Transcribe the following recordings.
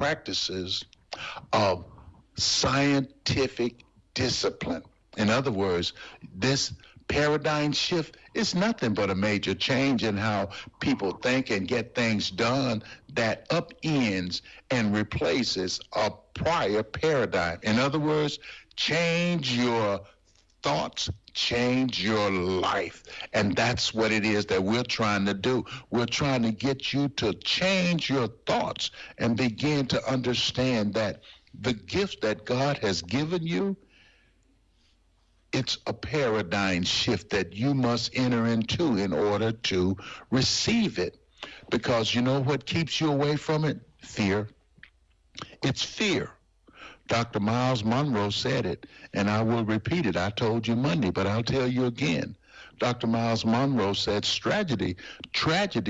practices of scientific discipline. In other words, this paradigm shift is nothing but a major change in how people think and get things done that upends and replaces a prior paradigm. In other words, change your thoughts, change your life. And that's what it is that we're trying to do. We're trying to get you to change your thoughts and begin to understand that the gifts that God has given you, it's a paradigm shift that you must enter into in order to receive it. Because you know what keeps you away from it? Fear. It's fear. Dr. Miles Monroe said it, and I will repeat it. I told you Monday, but I'll tell you again. Dr. Miles Monroe said, tragedy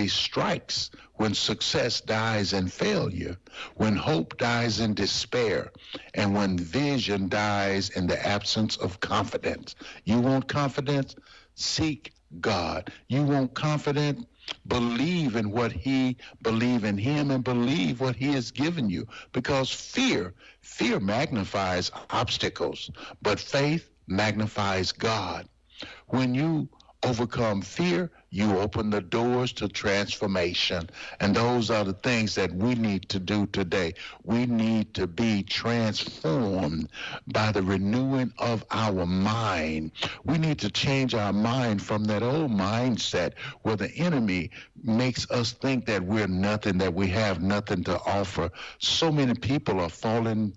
strikes when success dies in failure, when hope dies in despair, and when vision dies in the absence of confidence. You want confidence? Seek God. You want confidence? Believe in believe in him and believe what he has given you. Because fear magnifies obstacles, but faith magnifies God. When you overcome fear, you open the doors to transformation. And those are the things that we need to do today. We need to be transformed by the renewing of our mind. We need to change our mind from that old mindset where the enemy makes us think that we're nothing, that we have nothing to offer. So many people are falling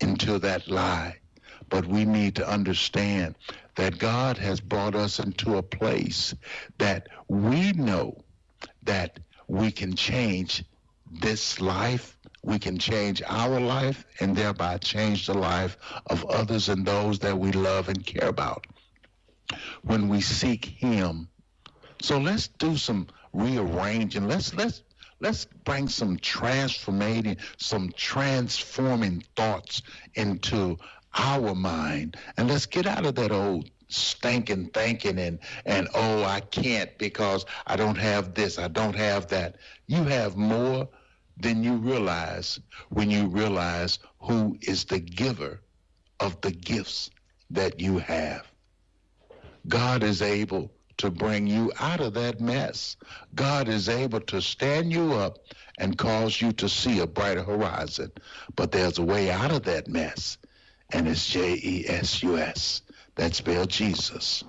into that lie. But we need to understand that God has brought us into a place that we know that we can change this life, we can change our life, and thereby change the life of others and those that we love and care about when we seek him. So let's do some rearranging. Let's bring some transforming thoughts into our mind, and let's get out of that old stinking thinking and oh, I can't because I don't have this, I don't have that. You have more than you realize when you realize who is the giver of the gifts that you have. God is able to bring you out of that mess. God is able to stand you up and cause you to see a brighter horizon. But there's a way out of that mess. And it's Jesus. That's spelled Jesus.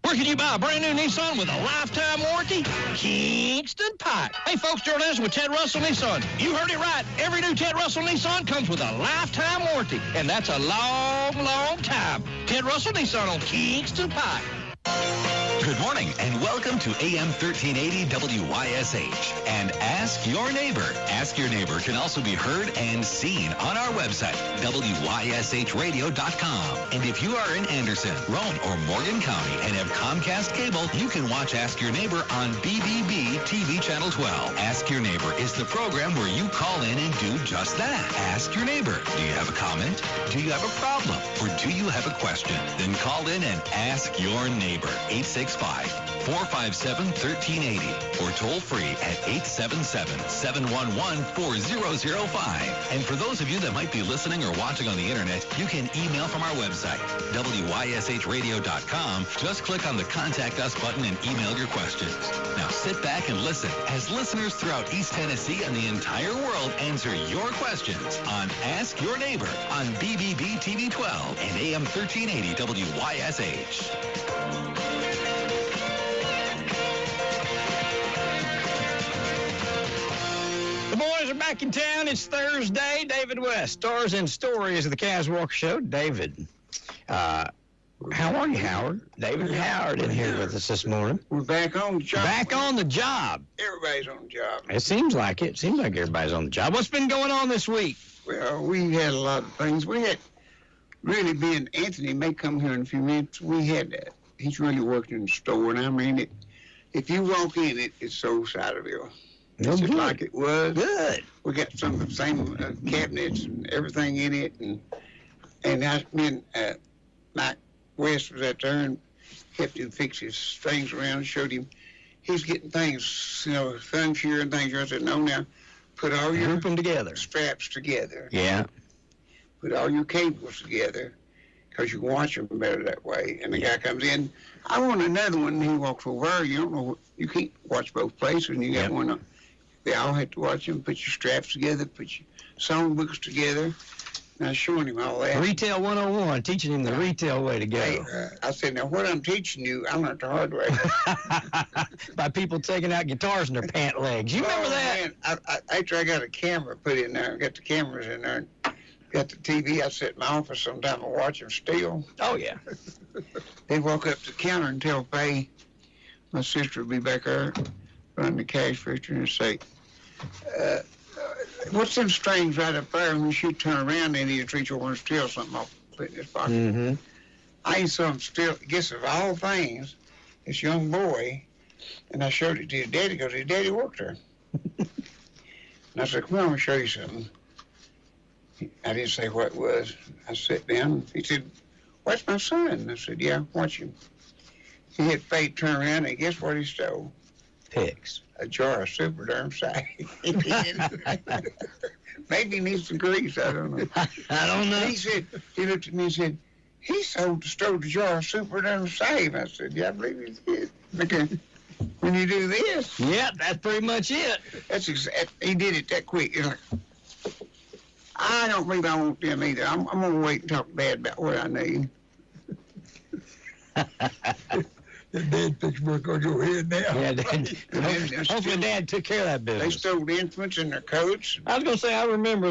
Where can you buy a brand new Nissan with a lifetime warranty? Kingston Pike. Hey folks, Joe Anderson with Ted Russell Nissan. You heard it right. Every new Ted Russell Nissan comes with a lifetime warranty. And that's a long, long time. Ted Russell Nissan on Kingston Pike. Good morning and welcome to AM 1380 WYSH and Ask Your Neighbor. Ask Your Neighbor can also be heard and seen on our website, WYSHradio.com. And if you are in Anderson, Roane, or Morgan County and have Comcast cable, you can watch Ask Your Neighbor on BBB TV Channel 12. Ask Your Neighbor is the program where you call in and do just that. Ask Your Neighbor. Do you have a comment? Do you have a problem? Or do you have a question? Then call in and ask your neighbor. 865-457-1380 or toll free at 877-711-4005. And for those of you that might be listening or watching on the internet, you can email from our website, WYSHradio.com. Just click on the Contact Us button and email your questions. Now sit back and listen as listeners throughout East Tennessee and the entire world answer your questions on Ask Your Neighbor on BBB TV 12 and AM 1380 WYSH. The boys are back in town. It's Thursday. David West, Stars and Stories of the Kaz Walker Show. David, how are you, Howard? David and Howard in here with us this morning. We're back on the job. Back on the job. Everybody's on the job. It seems like it. It seems like everybody's on the job. What's been going on this week? Well, we had a lot of things. We had really being Anthony may come here in a few minutes. We had he's really worked in the store, and I mean if you walk in it, it's so Ciderville. It's just like it was. Good. We got some of the same cabinets and everything in it, and I've been Mike West was out there and helped him fix his strings around, showed him he's getting things, thumb shear and things. I said, no, now, put all your Group them together. straps together. Yeah. Put all your cables together, because you can watch them better that way. And the guy comes in, I want another one, and he walks over. You don't know, you can't watch both places, and you got one. They all have to watch them. Put your straps together, put your songbooks together. And I was showing him all that. Retail 101, teaching him the retail way to go. Hey, I said, now what I'm teaching you, I learned the hard way. By people taking out guitars in their pant legs. You remember that? Man, after I got a camera put in there, got the cameras in there, and got the TV, I sit in my office sometime and watch them steal. Oh, yeah. They'd walk up to the counter and tell Faye, my sister would be back there, running the cash register, and say, what's them strings right up there? And when she'd turn around, and he'd reach over and steal something off, put in his pocket. Mm-hmm. I saw him steal, I guess of all things, this young boy, and I showed it to his daddy, because his daddy worked there. And I said, come on, I'll show you something. I didn't say what it was. I sat down. He said, "What's my son?" I said, "Yeah, watch him." He had Faye turn around, and guess what he stole? Picks. A jar of super darn cider. Maybe he needs some grease. I don't know. I don't know. He looked at me and said, "He stole the jar of super darn cider." I said, "Yeah, I believe he did." Because when you do this, Yeah, that's pretty much it. he did it that quick. It's like, I don't believe I want them either. I'm going to wait and talk bad about what I need. The dead pitchfork on your head now. Yeah, hopefully Dad took care of that They business. stole instruments in their coats. I was going to say, I remember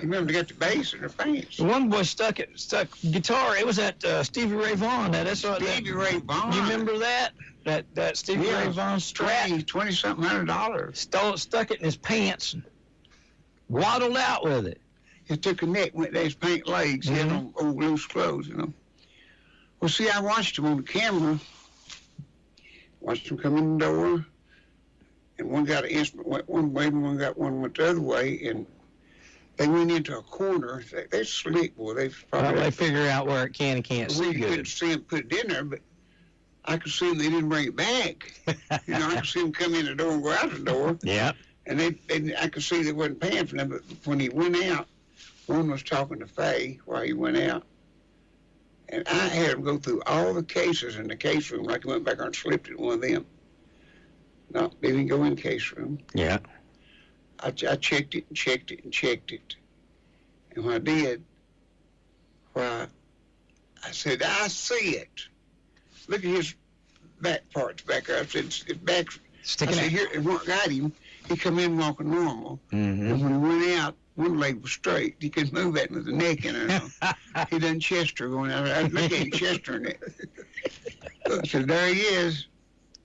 Remember, they got the bass in their pants. one boy stuck guitar. It was at Stevie Ray Vaughan. Stevie Ray Vaughan. You remember that? That Stevie Ray Vaughan Strat? $20-something $100. Stuck it in his pants, and waddled out with it. He took a neck, went to his pant legs. He had on old loose clothes, Well, see, I watched him on the camera. Watched him come in the door, and one got an instrument went one way, and one went the other way, and they went into a corner. They're slick, boy. They figure out where it can and can't see You couldn't good. see them put it in there, but I could see them. They didn't bring it back. I could see them come in the door and go out the door. Yeah. And I could see they wasn't paying for them, but when he went out, one was talking to Faye while he went out. And I had him go through all the cases in the case room, like he went back there and slipped it in one of them. No, didn't go in the case room. Yeah. I checked it and checked it and checked it. And when I did, I said, I see it. Look at his back parts back there. I said, his back. Sticking I said, out. here, it got him. He come in walking normal. Mm-hmm. And when he went out, one leg was straight. He couldn't move that with the neck in there. He done Chester going out. I look at him, Chester in it. I said, there he is.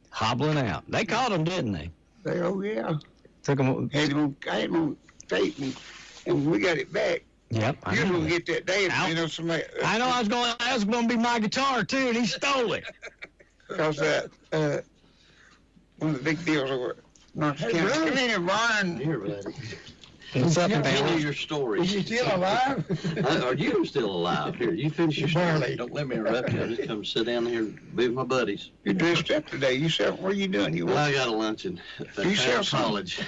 Hobbling out. They caught him, didn't they? Oh, yeah. Took him. I had him on tape, and we got it back. Yep. You was going to get that day, somebody. I know. That was going to be my guitar too, and he stole it. Because one of the big deals over North Carolina. Come in here, Brian. Here, buddy. What's up, Tell man? me your story. Is he still alive? Are you still alive? Here, you finish your story. Barely. Don't let me interrupt you. I'll just come sit down here and be with my buddies. You dressed up today. What are you doing? Well, I got a luncheon at You sell college.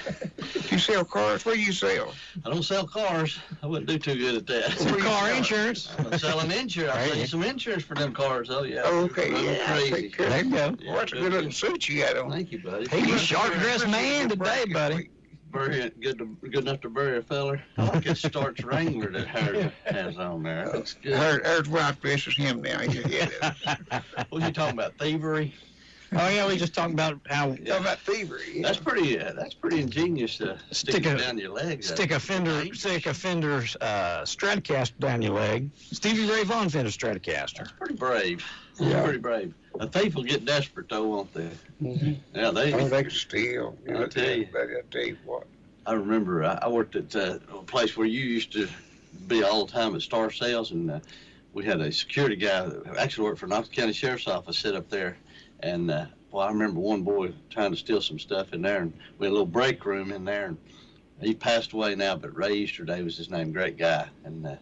You sell cars? What do you sell? I don't sell cars. I wouldn't do too good at that. Some car insurance. I'm selling insurance. I'll sell you some insurance for them cars. Oh, yeah. Oh, okay, Running yeah. I'll crazy. take care There of you go. Yeah, Well, that's a good looking suit you got on. Thank you, buddy. He's a sharp-dressed man today, buddy. Good enough to bury a feller. I like his starch Wrangler that Harry has on there. It looks good. Her wife dresses him now. What are you talking about? Thievery? Oh yeah, we just talking about how Talking about thievery. That's pretty ingenious to stick it down your legs. stick a Fender Stratocaster down your leg. Stevie Ray Vaughan Fender Stratocaster. That's pretty brave. Yeah. Pretty brave. A thief will get desperate though, won't they? Mm-hmm. Yeah, They can steal. I'll tell you. I'll tell you what. I remember I worked at a place where you used to be all the time at Star Sales, and we had a security guy that actually worked for Knox County Sheriff's Office sit up there. And, I remember one boy trying to steal some stuff in there, and we had a little break room in there, and he passed away now, but Ray Easterday was his name, great guy, and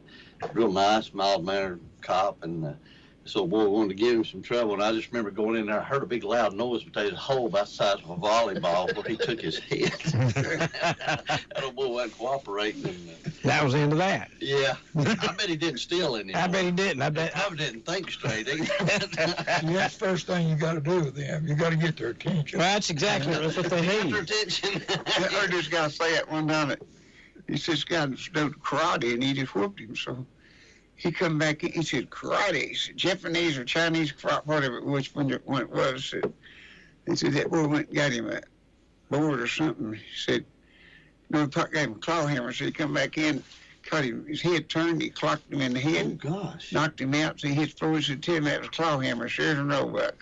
real nice, mild-mannered cop, and this old boy wanted to give him some trouble, and I just remember going in there. I heard a big loud noise, but there was a hole about the size of a volleyball where he took his head. That old boy wasn't cooperating. And, That was the end of that. yeah, I bet he didn't steal any. I bet he didn't. I He bet. probably didn't think straight. Either. That's the first thing you got to do with them. You got to get their attention. Well, that's exactly what they Get need. their attention. I heard this guy say it one time. He said this guy snowed karate, and he just whooped him. So he come back in. He said karate. He said Japanese or Chinese, whatever, which one it was. He said that boy went and got him a board or something. He said, no, gave him a claw hammer. So he come back in, cut him. His head turned. He clocked him in the head. Oh, gosh. Knocked him out. So he hit the floor. He said, tell him that was a claw hammer. Shares and roebuck.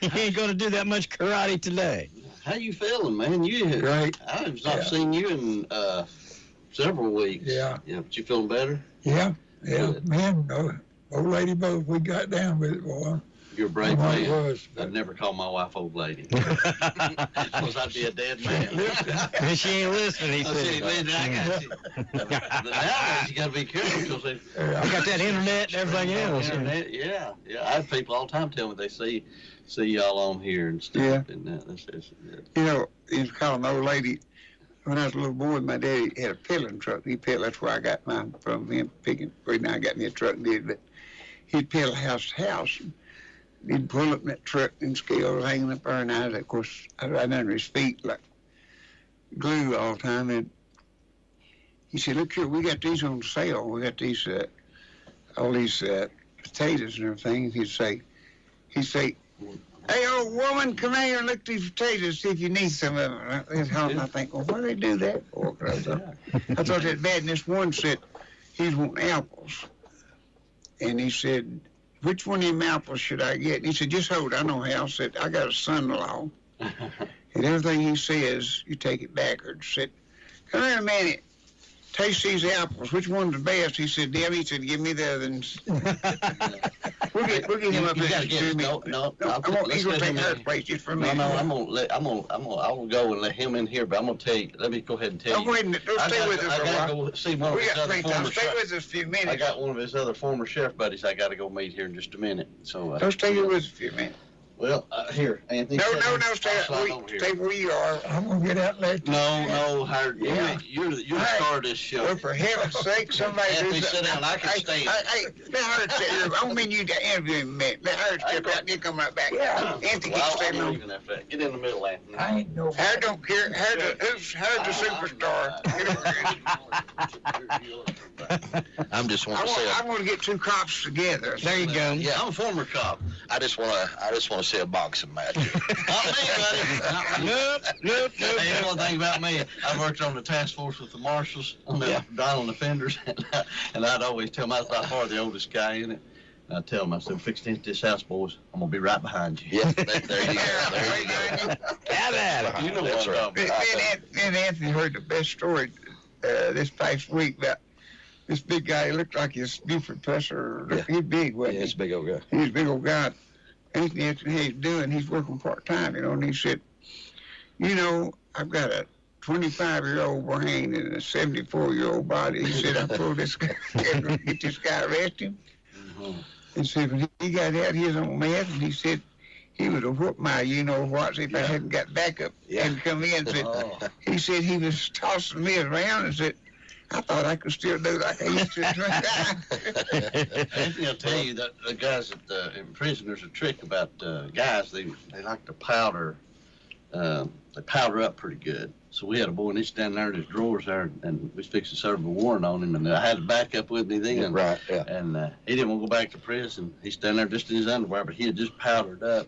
You ain't going to do that much karate today. How you feeling, man? Great. I've not Yeah. seen you in several weeks. Yeah. Yeah, but you feeling better? Yeah. Good. Man, old lady both, we got down with it, boy. You're a brave What it man. was. I'd never call my wife old lady. Because I'd be a dead man. She ain't listening, he I said, said. man, I got you. But nowadays, you got to be careful because they. I got that internet and everything else. Internet, yeah. I have people all the time tell me they see y'all on here and stuff. Yeah. And that's You know, he was calling an old lady. When I was a little boy, my daddy had a peddling truck. He peddled. That's where I got mine from. Him picking. Right now, I got me a truck and did, but he'd peddle house to house. And he'd pull up in that truck and scales hanging up there, and I was, of course, right under his feet like glue all the time. And he said, "Look here, we got these on sale. We got these all these potatoes and everything." He'd say, "Hey, old woman, come here and look at these potatoes, see if you need some of them." And I think, well, why do they do that for? 'Cause I thought that bad. And this one said, he's wanting apples. And he said, which one of them apples should I get? And he said, just hold it. I know how. I said, I got a son-in-law. And everything he says, you take it backwards. Said, come here a minute. Taste these apples. Which one's the best? He said, Debbie. He said, give me the other ones. We'll get him up You there. gotta get Jimmy. no. He's gonna take her place just for a minute. No, I will go and let him in here, but I'm gonna tell you. Let me go ahead and tell you. Go ahead and stay with us I for a gotta while. go see one of We his got other free time. former Stay sheriff. with us a few minutes. I got one of his other former sheriff buddies. I gotta go meet here in just a minute. So. Don't stay with us a few minutes. Well, here, Anthony. No, I'll slide over here. stay where you are. I'm going to get out and let you. No, Howard, Yeah. you're the Hey. star of this show. Well, for heaven's sake, somebody Anthony, do sit something. down. I can stand. Hey, let her sit here. I don't mean you to interview him a minute. Let her step out and you come right back. Anthony, Well, stay I'm alone. leaving after that. Get in the middle, Anthony. I ain't no. Her don't care. Who's the superstar? I'm just want I to say, want to get two cops together. There you go. Yeah, I'm a former cop. I just want to see a boxing match. Not me, buddy. Not me. Nope. Hey, you know one thing about me? I worked on the task force with the marshals on the violent offenders, and I'd always tell them I was by far the oldest guy in it. And I'd tell them, I said, fix to this house, boys. I'm going to be right behind you. Yeah, there you go. There you go. Have at it. You know That's what I'm right. talking Me and Anthony heard the best story this past week about this big guy. He looked like his Buford professor. Yeah. He's big, wasn't Yeah, he? it's a big old guy. He's a big old guy. Anthony asked him how he's doing. He's working part-time, and he said, I've got a 25-year-old brain and a 74-year-old body. He said, I pulled this guy, get this guy, arrest him. about. And said, when he got out, he was on meth, and he said, he would have whooped my you-know-what if I hadn't got back up and come in. Said, He said he was tossing me around and said, I thought I could still do like I used to. Anthony, I'll tell you that the guys in prison, there's a trick about guys. They like to powder. They powder up pretty good. So we had a boy, and he's down there in his drawers there, and we was fixing to serve a warrant on him, and I had to back up with me then. Right, yeah. And he didn't want to go back to prison. He's down there just in his underwear, but he had just powdered up.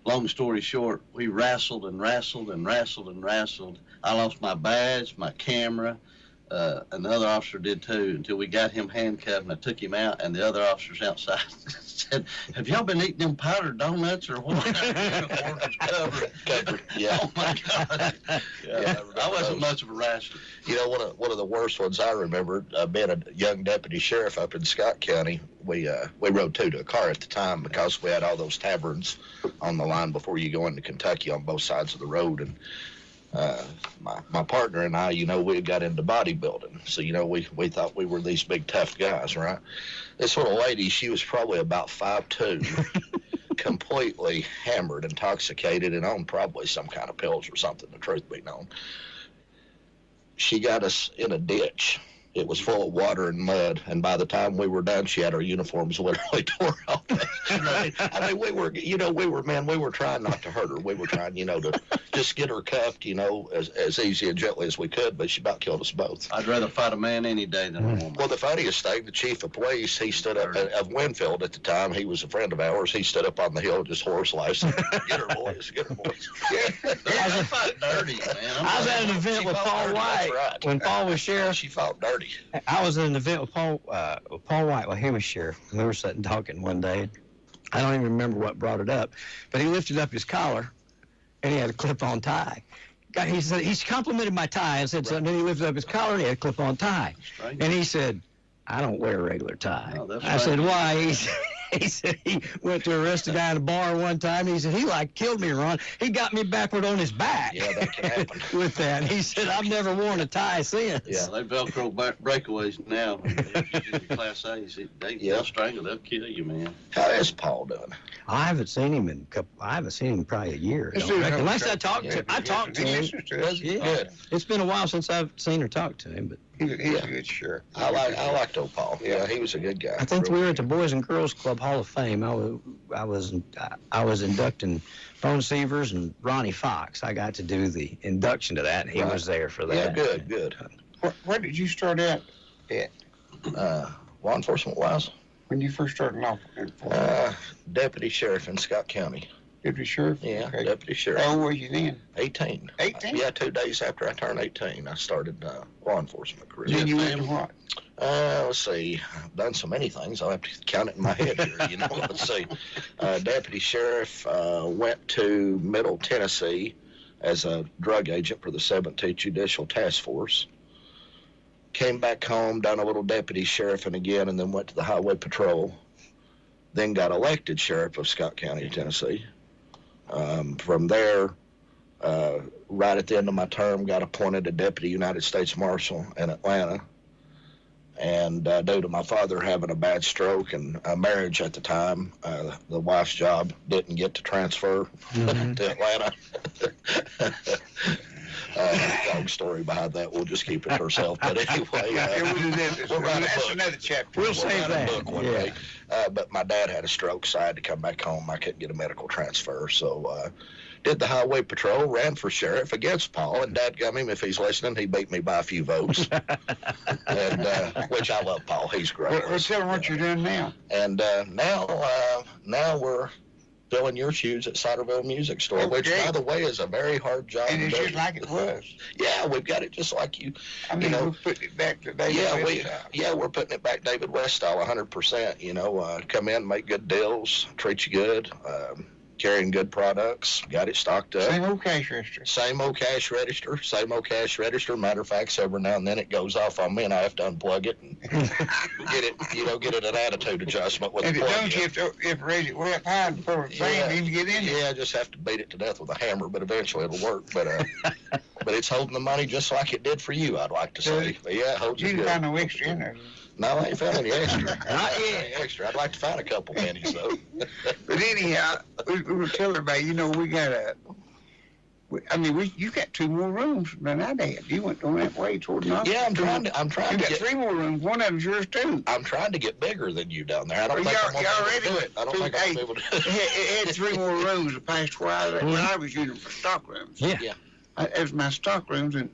Long story short, we wrestled and wrestled and wrestled and wrestled. I lost my badge, my camera. And the other officer did too, until we got him handcuffed, and I took him out, and the other officers outside said, have y'all been eating them powdered donuts or what? Uniform was covered. Yeah. Oh my God. Yeah, I wasn't much of a wrestler. You know, one of the worst ones I remember, being a young deputy sheriff up in Scott County, we rode two to a car at the time because we had all those taverns on the line before you go into Kentucky on both sides of the road. And my partner and I, we got into bodybuilding. So, we thought we were these big tough guys, right? This little lady, she was probably about 5'2", completely hammered, intoxicated, and on probably some kind of pills or something, the truth be known. She got us in a ditch. It was full of water and mud, and by the time we were done, she had our uniforms literally tore off. I mean, we were trying not to hurt her. We were trying, to just get her cuffed, as easy and gently as we could, but she about killed us both. I'd rather fight a man any day than a woman. Well, the funniest thing, the chief of police, he stood up, of Winfield at the time, he was a friend of ours, he stood up on the hill just horse lashing. Get her, boys, get her, boys. They fight dirty, man. I was at an event with Paul White when Paul was sheriff. She fought dirty. I was at an event with Paul White while he was sheriff. We were sitting talking one day. I don't even remember what brought it up, but he lifted up his collar, and he had a clip-on tie. He said he complimented my tie and said something. Then he lifted up his collar and he had a clip-on tie, and he said, "I don't wear a regular tie." Oh, I said, "Why?" He said he went to arrest a guy in a bar one time. He said, he killed me, Ron. He got me backward on his back. Yeah, that can happen. With that. He said, I've never worn a tie since. Yeah, they Velcro breakaways now. Class A's, they'll strangle, they'll kill you, man. How is Paul doing? I haven't seen him in probably a year. Unless I talked to him. Yeah. Good. It's been a while since I've seen or talked to him, but He's a good sheriff. I liked old Paul. Yeah, he was a good guy. I think we were at the Boys and Girls Club Hall of Fame. I was inducting Bone Seavers and Ronnie Fox. I got to do the induction to that, and he was there for that. Yeah, good. Where did you start out at? Law enforcement-wise? When you first started off? Deputy sheriff in Scott County. Deputy sheriff? Yeah, okay. Deputy sheriff. How old were you then? 18. 18? Yeah, 2 days after I turned 18, I started law enforcement career. Then you went to what? Let's see. I've done so many things. I'll have to count it in my head here. Let's see. Deputy sheriff went to Middle Tennessee as a drug agent for the 17th Judicial Task Force. Came back home, done a little deputy sheriff and then went to the Highway Patrol. Then got elected sheriff of Scott County, Tennessee. From there, right at the end of my term, got appointed a deputy United States Marshal in Atlanta. And due to my father having a bad stroke and a marriage at the time, the wife's job didn't get to transfer to Atlanta. Long story behind that. We'll just keep it to ourselves. But anyway, we'll write a book. Another chapter. We'll save that. Book one day. But my dad had a stroke, so I had to come back home. I couldn't get a medical transfer, so did the Highway Patrol, ran for sheriff against Paul, and dadgum him, if he's listening, he beat me by a few votes. And which I love Paul. He's great. Well, tell him what you're doing now. And now we're filling your shoes at Ciderville Music Store, which, by the way, is a very hard job. And it's just like it was. Yeah, we've got it just like you. I mean, we're putting it back to David West style. We're putting it back David West style 100%. Come in, make good deals, treat you good, carrying good products, got it stocked up. Same old cash register. Same old cash register. Matter of fact, every now and then it goes off on me, and I have to unplug it and get it an attitude adjustment with if the it plug. don't, you have to raise it way up high before the band even get in there. Yeah, I just have to beat it to death with a hammer, but eventually it'll work. But but it's holding the money just like it did for you, I'd like to say. But yeah, it holds it You good. didn't find no extra in there. No, I ain't found any extra. Not yet. Extra. I'd like to find a couple pennies, though. But anyhow, we were telling everybody, we got you got 2 more rooms than I did. You went on that way toward Knoxville. Yeah, I'm trying You to got get 3 more rooms. One of them's yours, too. I'm trying to get bigger than you down there. I don't Well, think I'm you gonna already be able to do it. I don't think I'll be able to do it. It had 3 more rooms the past while. When I was using them for stock rooms. Yeah. It was my stock rooms, and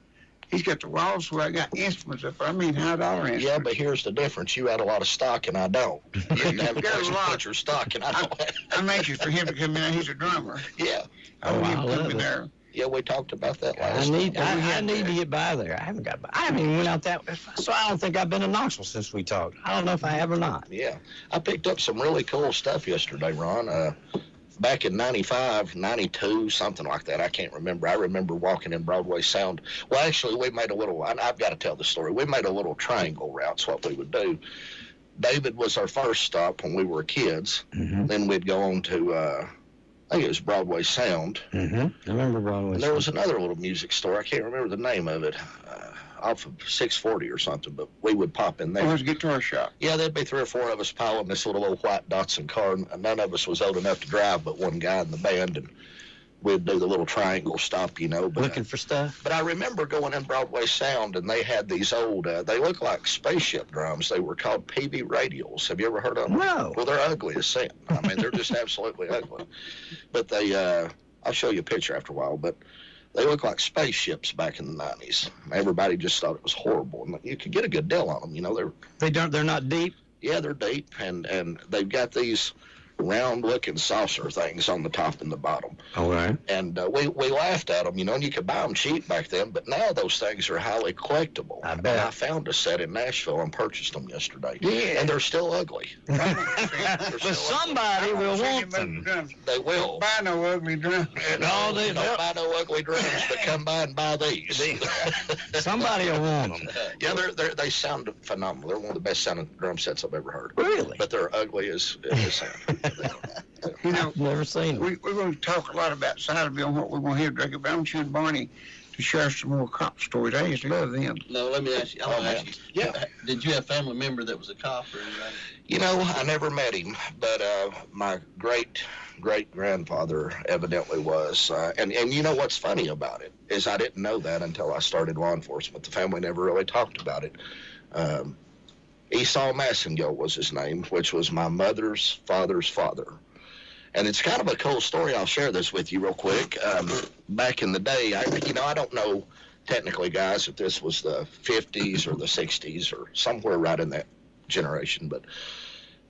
he's got the walls where I got instruments up there. I mean, $100 instruments. Yeah, but here's the difference. You had a lot of stock, and I don't. You have a got place a to lot. put your stock, and I don't. I'm anxious for him to come in. He's a drummer. Yeah. I want him I to come love in it. there. Yeah, we talked about that last I need time. to get by there. I haven't got by. I haven't even went out that way. So I don't think I've been to Knoxville since we talked. I don't know if I have or not. Yeah. I picked up some really cool stuff yesterday, Ron. Back in 95, 92, something like that. I can't remember. I remember walking in Broadway Sound. Well, actually, we made a little, I've got to tell the story. We made a little triangle route. That's what we would do. David was our first stop when we were kids. Mm-hmm. Then we'd go on to I think it was Broadway Sound. Mm-hmm. I remember Broadway. And there was another little music store. I can't remember the name of it. Off of 640 or something, but we would pop in there. It was a guitar shop. Yeah, there'd be 3 or 4 of us piling this little old white Datsun car, and none of us was old enough to drive but one guy in the band, and we'd do the little triangle stop, you know. But, looking for stuff. But I remember going in Broadway Sound, and they had these old, they look like spaceship drums. They were called PB radials. Have you ever heard of them? No. Well, they're ugly as sin. I mean, they're just absolutely ugly. But they, I'll show you a picture after a while, but they look like spaceships back in the 90s. Everybody just thought it was horrible. And you could get a good deal on them, you know. They're not deep? Yeah, they're deep, and they've got these round-looking saucer things on the top and the bottom. All right. And we laughed at them, you know, and you could buy them cheap back then, but now those things are highly collectible. I bet. And I found a set in Nashville and purchased them yesterday. Yeah. And they're still ugly. But somebody will want them. They will. Don't buy no ugly drums. No, they don't buy no ugly drums, but come by and buy these. Somebody will want them. Yeah, they sound phenomenal. They're one of the best sounding drum sets I've ever heard. Really? But they're ugly as sound. You know, Never seen them. we're going to talk a lot about Sideville and what we're going to hear, Drake, but I want you and Barney to share some more cop stories. I used to love them. No, let me ask you. I want to ask you. Yeah. Did you have a family member that was a cop or anybody? You know, I never met him, but my great-great-grandfather evidently was. And you know what's funny about it is I didn't know that until I started law enforcement. The family never really talked about it. Esau Massengill was his name, which was my mother's father's father. And it's kind of a cool story. I'll share this with you real quick. Back in the day, I don't know technically, guys, if this was the 50s or the 60s or somewhere right in that generation,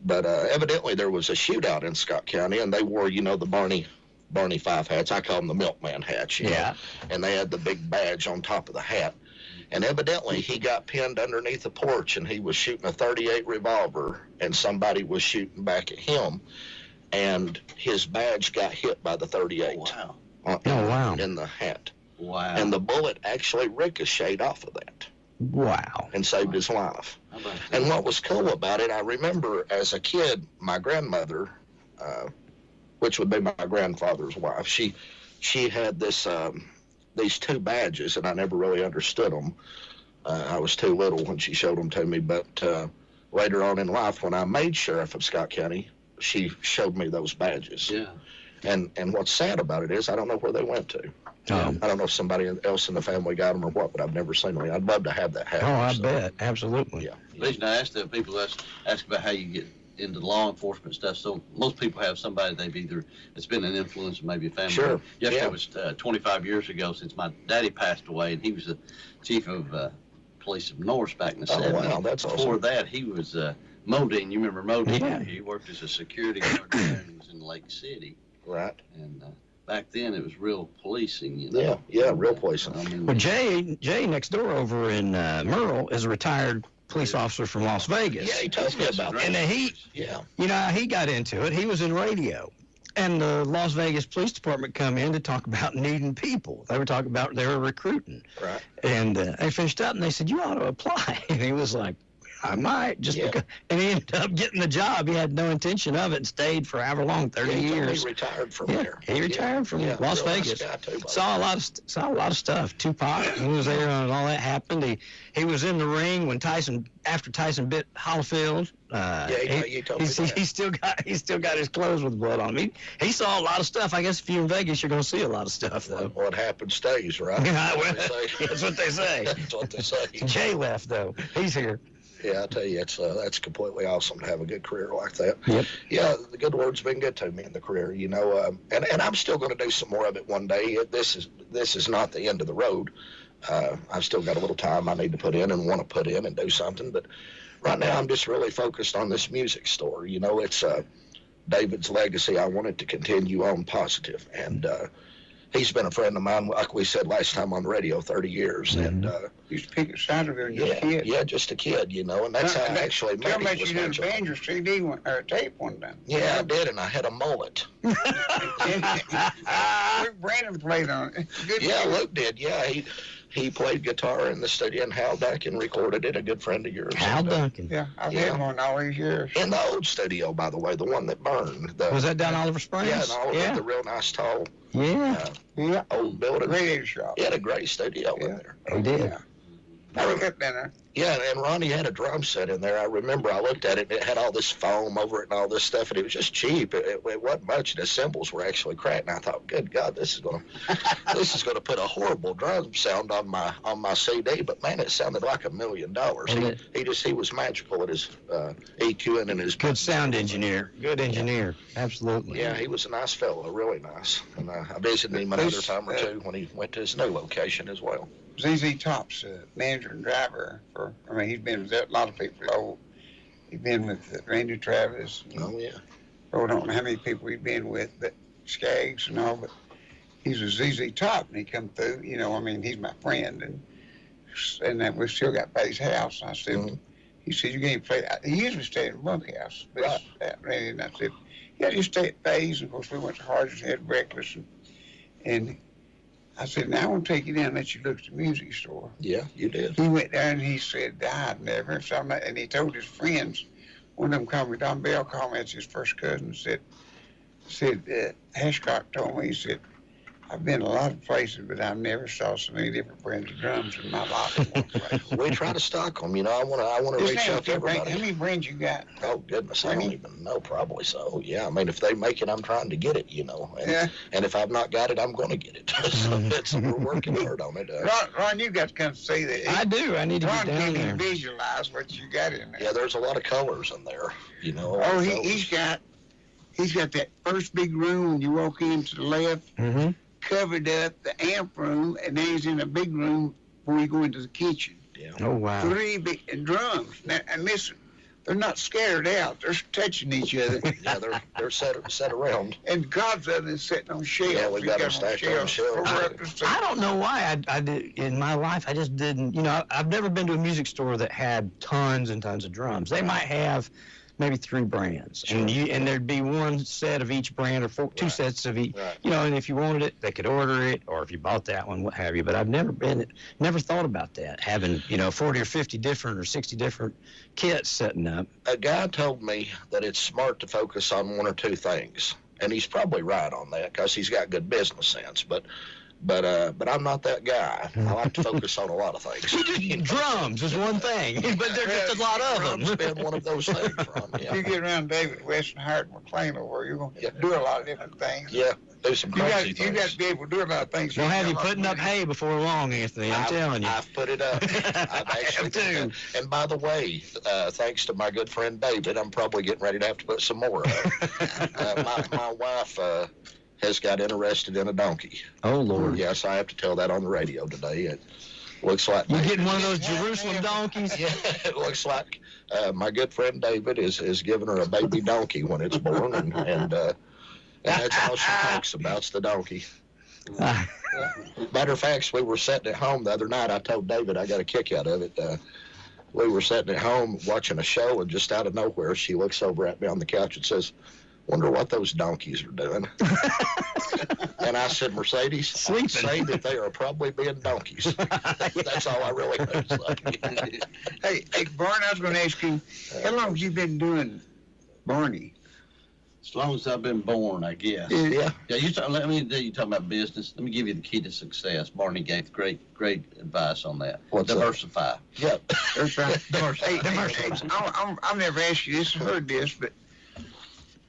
but evidently there was a shootout in Scott County, and they wore, the Barney Fife hats. I call them the milkman hats, you know, and they had the big badge on top of the hat. And evidently he got pinned underneath the porch, and he was shooting a .38 revolver, and somebody was shooting back at him, and his badge got hit by the .38. Oh, wow. In the hat. Wow. And the bullet actually ricocheted off of that. Wow. And saved his life. And what was cool about it, I remember as a kid, my grandmother, which would be my grandfather's wife, she had these 2 badges, and I never really understood them. I was too little when she showed them to me, but later on in life, when I made sheriff of Scott County, she showed me those badges. Yeah. And what's sad about it is I don't know where they went to. I don't know if somebody else in the family got them or what, but I've never seen them. I'd love to have that happen. Oh, I bet. Absolutely. Yeah. The reason I asked that, people ask about how you get into law enforcement stuff. So most people have somebody it's been an influence, maybe a family. Sure. Yesterday was 25 years ago since my daddy passed away, and he was the chief of police of Norris back in the 70s. Wow, that's awesome. Before that, he was Modine. You remember Modine? Yeah. He worked as a security guard there. He was in Lake City. Right. And back then, it was real policing, you know. Yeah, real policing. I mean, Well, Jay next door over in Merle is a retired police officer from Las Vegas. Yeah, he told me about that. And he got into it. He was in radio. And the Las Vegas Police Department come in to talk about needing people. They were talking about they were recruiting. Right. And they finished up and they said, "You ought to apply." And he was like, "I might," because, and he ended up getting the job. He had no intention of it and stayed for however long, 30 years. He retired from there. He retired from Las Vegas. Nice guy too, Saw a lot of stuff. Tupac, he was there and all that happened. He was in the ring when after Tyson bit Holyfield. You told me that. He still got his clothes with blood on him. He saw a lot of stuff. I guess if you're in Vegas, you're going to see a lot of stuff, though. What happens stays, right? That's what they say. That's what they say. Jay left, though. He's here. Yeah, I tell you, that's completely awesome to have a good career like that. Yep. Yeah, the good Lord's been good to me in the career, and I'm still going to do some more of it one day. This is not the end of the road. I've still got a little time I need to put in and want to put in and do something, but right now I'm just really focused on this music store. It's David's legacy. I want it to continue on positive, and he's been a friend of mine, like we said last time on the radio, 30 years, and Used to pick at Sideville as a kid. yeah, just a kid, and that's how I actually met him. Tell me you did a banjo CD or a tape one time. Yeah, I did, and I had a mullet. Luke Brandon played on it. Good Yeah, kid. Luke did. Yeah, he played guitar in the studio, and Hal Duncan recorded it, a good friend of yours. Hal Duncan. Yeah, I've had one all these years. In the old studio, by the way, the one that burned. Was that down Oliver Springs? Yeah, in Oliver, the real nice, tall, Yeah. old building. Radio shop. He had a great studio in there. He did. Yeah. I remember dinner. Yeah, and Ronnie had a drum set in there. I remember I looked at it, and it had all this foam over it and all this stuff, and it was just cheap. It wasn't much, and the cymbals were actually cracked. And I thought, good God, this is gonna put a horrible drum sound on my CD. But man, it sounded like $1 million. He was magical at his EQing and his good sound engineer. Good engineer, absolutely. Yeah, he was a nice fellow, really nice. And I visited him another time or two when he went to his new location as well. ZZ Top's manager and driver he's been with a lot of people. He's been with Randy Travis. Oh, yeah. I don't know how many people he's been with, but Skaggs and all, but he's with ZZ Top, and he come through, he's my friend, and then we still got Buddy's house. And I said, he said, you can't play. He usually stayed in the bunkhouse, but Randy and I said, yeah, just stay at Faye's. And of course, we went to Hardy's and had breakfast, and I said, now I want to take you down and let you look at the music store. Yeah, you did. He went there and he said, I'd never. And he told his friends, one of them called me, Don Bell called me, that's his first cousin, said, Hashcock told me, he said, I've been a lot of places, but I've never saw so many different brands of drums in my life in one place. We try to stock them, I want to reach out to everybody. How many brands you got? Oh, goodness, I don't even know, probably so. Yeah, I mean, if they make it, I'm trying to get it, And if I've not got it, I'm going to get it. So we're working hard on it. Ron, you've got to come see that. I do. I need to get down there. Ron can visualize what you got in there. Yeah, there's a lot of colors in there, Oh, he's got that first big room when you walk in to the left. Mm-hmm. Covered up the amp room, and then he's in a big room before you go into the kitchen. Yeah. Oh, wow. 3 big drums. Now, and listen, they're not scattered out. They're touching each other. Yeah, they're set around. And God's other is sitting on shelves. Yeah, we got them stacked on shelves. I don't know why I did in my life. I just didn't. I've never been to a music store that had tons and tons of drums. They might have maybe 3 brands, and there'd be one set of each brand or 2 sets of each. Right. And if you wanted it, they could order it, or if you bought that one, what have you. But I've never thought about that, having 40 or 50 different or 60 different kits setting up. A guy told me that it's smart to focus on 1 or 2 things, and he's probably right on that because he's got good business sense. But I'm not that guy. I like to focus on a lot of things. Drums is one thing, but there's just a lot of them. Drums been one of those things, Ron. Yeah. You get around David West and Howard McLean over, you're going to do a lot of different things. Yeah, do some crazy things. You got to be able to do a lot of things. We'll have you putting up hay before long, Anthony. I'm telling you. I've put it up. I've actually too. And by the way, thanks to my good friend David, I'm probably getting ready to have to put some more up. My wife has got interested in a donkey. Oh, Lord. Yes, I have to tell that on the radio today. It looks like... You getting one of those Jerusalem donkeys? Yeah, it looks like my good friend David is giving her a baby donkey when it's born, and that's all she talks about's the donkey. Matter of fact, we were sitting at home the other night. I told David I got a kick out of it. We were sitting at home watching a show, and just out of nowhere, she looks over at me on the couch and says, "Wonder what those donkeys are doing." And I said, "Mercedes, sleeping. Say that they are probably being donkeys." That's all I really know. Hey, Barney, I was going to ask you, how long have you been doing Barney? As long as I've been born, I guess. Yeah. Yeah. You talk about business. Let me give you the key to success. Barney gave great advice on that. What's diversify. Yep. I've never asked you this, heard this, but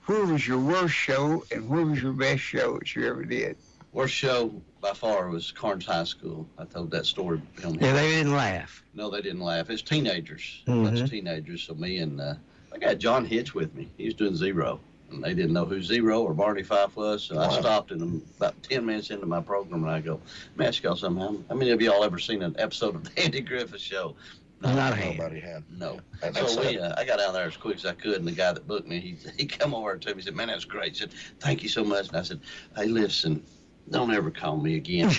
where was your worst show and where was your best show that you ever did? Worst show by far was Carnes High School. I told that story. Yeah, they didn't laugh. No, they didn't laugh. It's teenagers. Mm-hmm. That's teenagers. So me and I got John Hitch with me. He was doing Zero. And they didn't know who Zero or Barney Fife was. So I stopped in about 10 minutes into my program and I go, "Let me ask y'all something. How many of y'all ever seen an episode of the Andy Griffith Show?" Nobody had. No. So I got down there as quick as I could, and the guy that booked me, he come over to me. He said, "Man, that's great." He said, "Thank you so much." And I said, "Hey, listen, don't ever call me again." I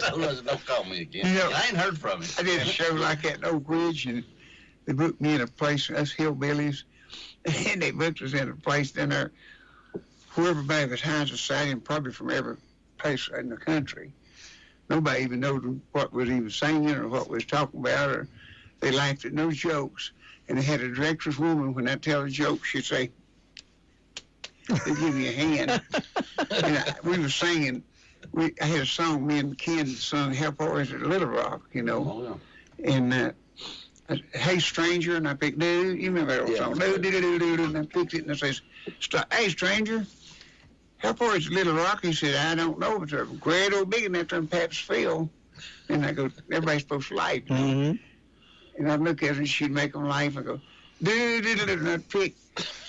told him, "Don't call me again." I ain't heard from him. I did a show like that in Oak Ridge, and they booked me in a place, us hillbillies, and they booked us in a place down there where everybody was high society and probably from every place in the country. nobody even knew what was even singing or what was talking about, or they laughed at no jokes. And they had a director's woman, when I tell a joke, she'd say, they give me a hand. And we were singing. I had a song, me and Ken sung, Help Always at Little Rock, you know. Oh, yeah. And Hey Stranger, and I picked, you remember that old song, and I picked it, and I says, Hey Stranger, how far is Little Rock? He said, I don't know, but it's a great old big one out there in Pabst Field. And I go, everybody's supposed to laugh. Mm-hmm. And I'd look at her, and she'd make them laugh. I go, and I'd pick.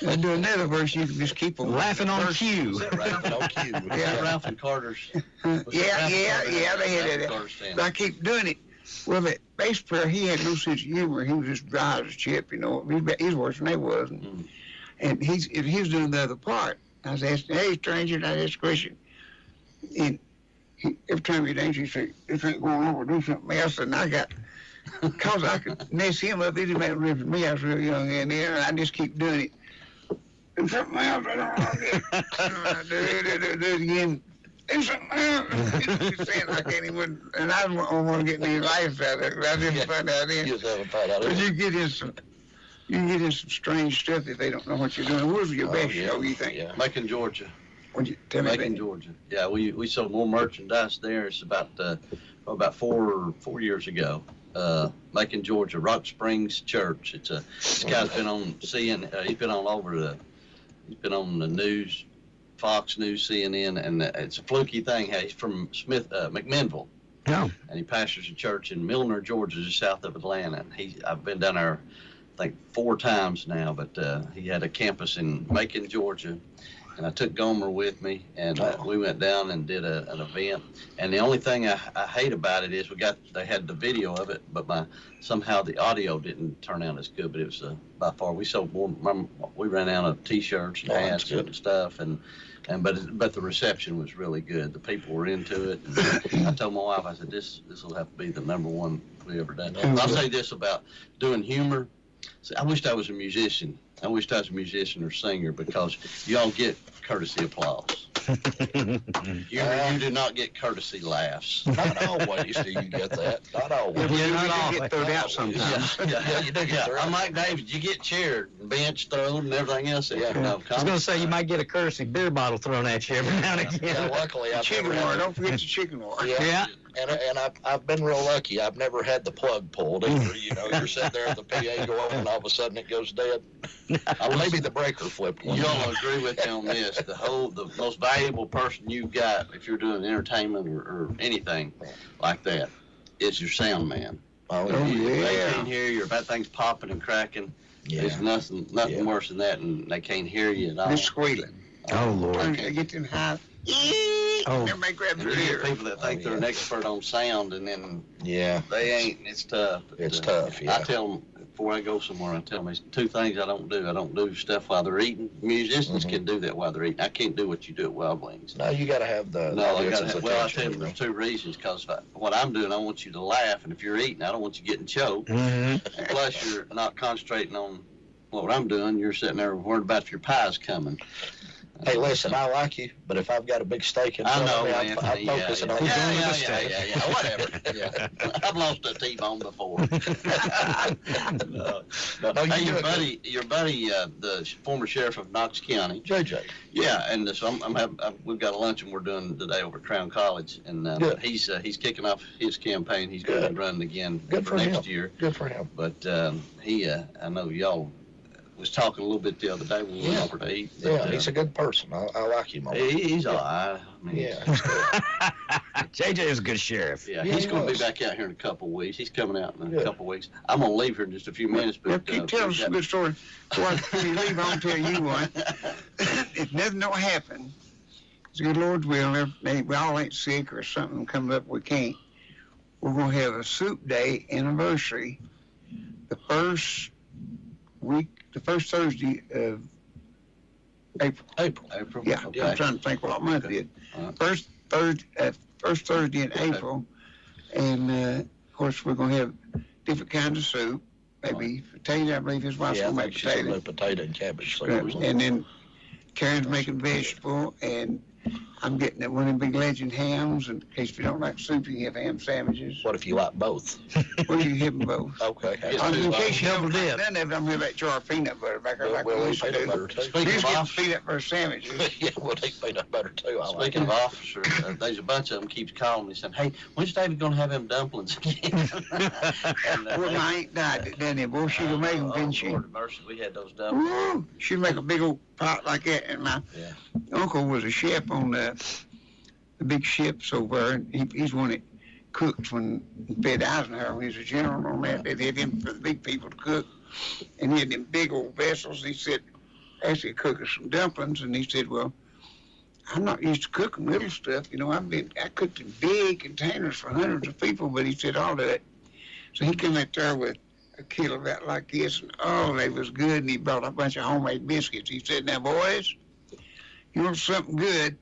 And I'd do another verse, you can just keep them Laughing on verse. cue. Was that Ralph on cue? Was Yeah. that Ralph and Carter's? Yeah, they had that. But I keep doing it. Well, that bass player, he had no sense of humor. He was just dry as a chip, you know. He's worse than they was. And he was doing the other part. I was asking, Hey, stranger, and I asked a question. And every time he'd answer, he'd say, this ain't going on, do something else. And I got, because I could mess him up, it didn't make a difference to me. I was real young in there, and I just keep doing it. And something else, I don't know. Do it again. Do something else. He's saying I can't even, and I don't want to get any life out of it. I didn't find out in. You just haven't found out. But you get in some strange stuff if they don't know what you're doing. What was your best show, you think? Yeah. Macon, Georgia. Would you tell me Macon, that? Georgia. Yeah, we sold more merchandise there. It's about 4 years ago. Macon, Georgia, Rock Springs Church. This guy's been on he's been all over he's been on the news, Fox News, CNN, and it's a fluky thing. Hey, he's from McMinnville. Yeah. And he pastors a church in Milner, Georgia, just south of Atlanta. And I've been down there, I think 4 times now, but he had a campus in Macon, Georgia. And I took Gomer with me, and we went down and did an event. And the only thing I hate about it is they had the video of it, but somehow the audio didn't turn out as good. But it was by far, we sold more. We ran out of T-shirts and hats and stuff, but the reception was really good. The people were into it. And I told my wife, I said, this will have to be the number one we ever done. I'll say this about doing humor. I wished I was a musician. I wished I was a musician or singer, because y'all get courtesy applause. You do not get courtesy laughs. Not always do you get that. Not always. You get thrown out sometimes. Yeah, you do get thrown out. I'm like David. You get cheered, bench thrown, and everything else. Yeah. I was going to say, you might get a courtesy beer bottle thrown at you every now and again. Yeah, luckily I've Chicken never wire. had Don't forget the chicken wire. Yeah. And I've been real lucky. I've never had the plug pulled either. You know, you're sitting there at the PA go on, and all of a sudden it goes dead. Maybe the breaker flipped one. Y'all agree with me on this. The most valuable person you've got, if you're doing entertainment or anything like that, is your sound man. Oh, If they can't hear you, or bad things popping and cracking, there's nothing worse than that, and they can't hear you at all. Just squealing. Oh, Lord. I get them high. Everybody grabs And their you ear. get people that think they're an expert on sound, and then Yeah. they ain't, and it's tough. But, It's tough, yeah. I tell them, before I go somewhere, I tell them, there's 2 things I don't do. I don't do stuff while they're eating. Musicians can do that while they're eating. I can't do what you do at Wild Wings. No, you got to have the No, I audience's got. Well, I tell attention, you, you know. there's 2 reasons. Because what I'm doing, I want you to laugh, and if you're eating, I don't want you getting choked. Mm-hmm. And plus, you're not concentrating on what I'm doing. You're sitting there worried about if your pie's coming. Hey, listen, I like you, but if I've got a big steak in I front know, of me, I'm Anthony. focusing on Yeah, whatever. Yeah. I've lost a T-bone before. No, Hey, you your do buddy, the former sheriff of Knox County. JJ. Yeah, and so we've got a luncheon we're doing today over at Crown College, and Good. he's kicking off his campaign. He's going to be running again Good for next him. year. Good for him. But I know y'all was talking a little bit the other day when we went over to eat. But, Yeah, he's a good person. I like him. he's all right. I mean, Yeah, he's good. JJ is a good sheriff. Yeah, Yeah, he's he going to was. be back out here in a couple of weeks. He's coming out in a Good. couple of weeks. I'm going to leave here in just a few minutes. Well, But keep telling us a good story. Before you leave, I'll tell you one. If nothing don't happen, it's the good Lord's will. If we all ain't sick or something comes up we can't, we're going to have a soup day anniversary the first Thursday of April. April. Yeah, Okay. I'm trying to think what month it is. All right. First Thursday in April, and of course we're gonna have different kinds of soup. Maybe potato. I believe his wife's Yeah, I gonna think make she's a potato. potato and cabbage soup. And then Karen's making vegetable, and I'm getting one of them big legend hams, in case if you don't like soup, you can have ham sandwiches. What if you like both? Well, you can have them both. Okay. In case you don't Double like dip. none of them, I'm going to jar of peanut butter back there like We'll we eat used to peanut do. butter, too. We Speaking used of to get off- peanut butter sandwiches. Yeah, we'll eat peanut butter, too. I like Speaking it. of officers, there's a bunch of them keeps calling me saying, "Hey, when's David gonna have them dumplings again?" And, Boy, my aunt died, didn't it? Boy, she could make them, didn't she? Lord have mercy, we had those dumplings. Woo! She'd make a big old pot like that, and my Yeah. uncle was a chef on the big ships over there, and he's one that cooked when fed Eisenhower when he was a general on that. They had him for the big people to cook, and he had them big old vessels. He said, asked me to cook us some dumplings, and he said, well, I'm not used to cooking little stuff. You know, I cooked in big containers for hundreds of people, but he said, I'll do it. So he came out there with a kilo of that like this, and oh, they was good, and he brought a bunch of homemade biscuits. He said, now, boys, you want something good,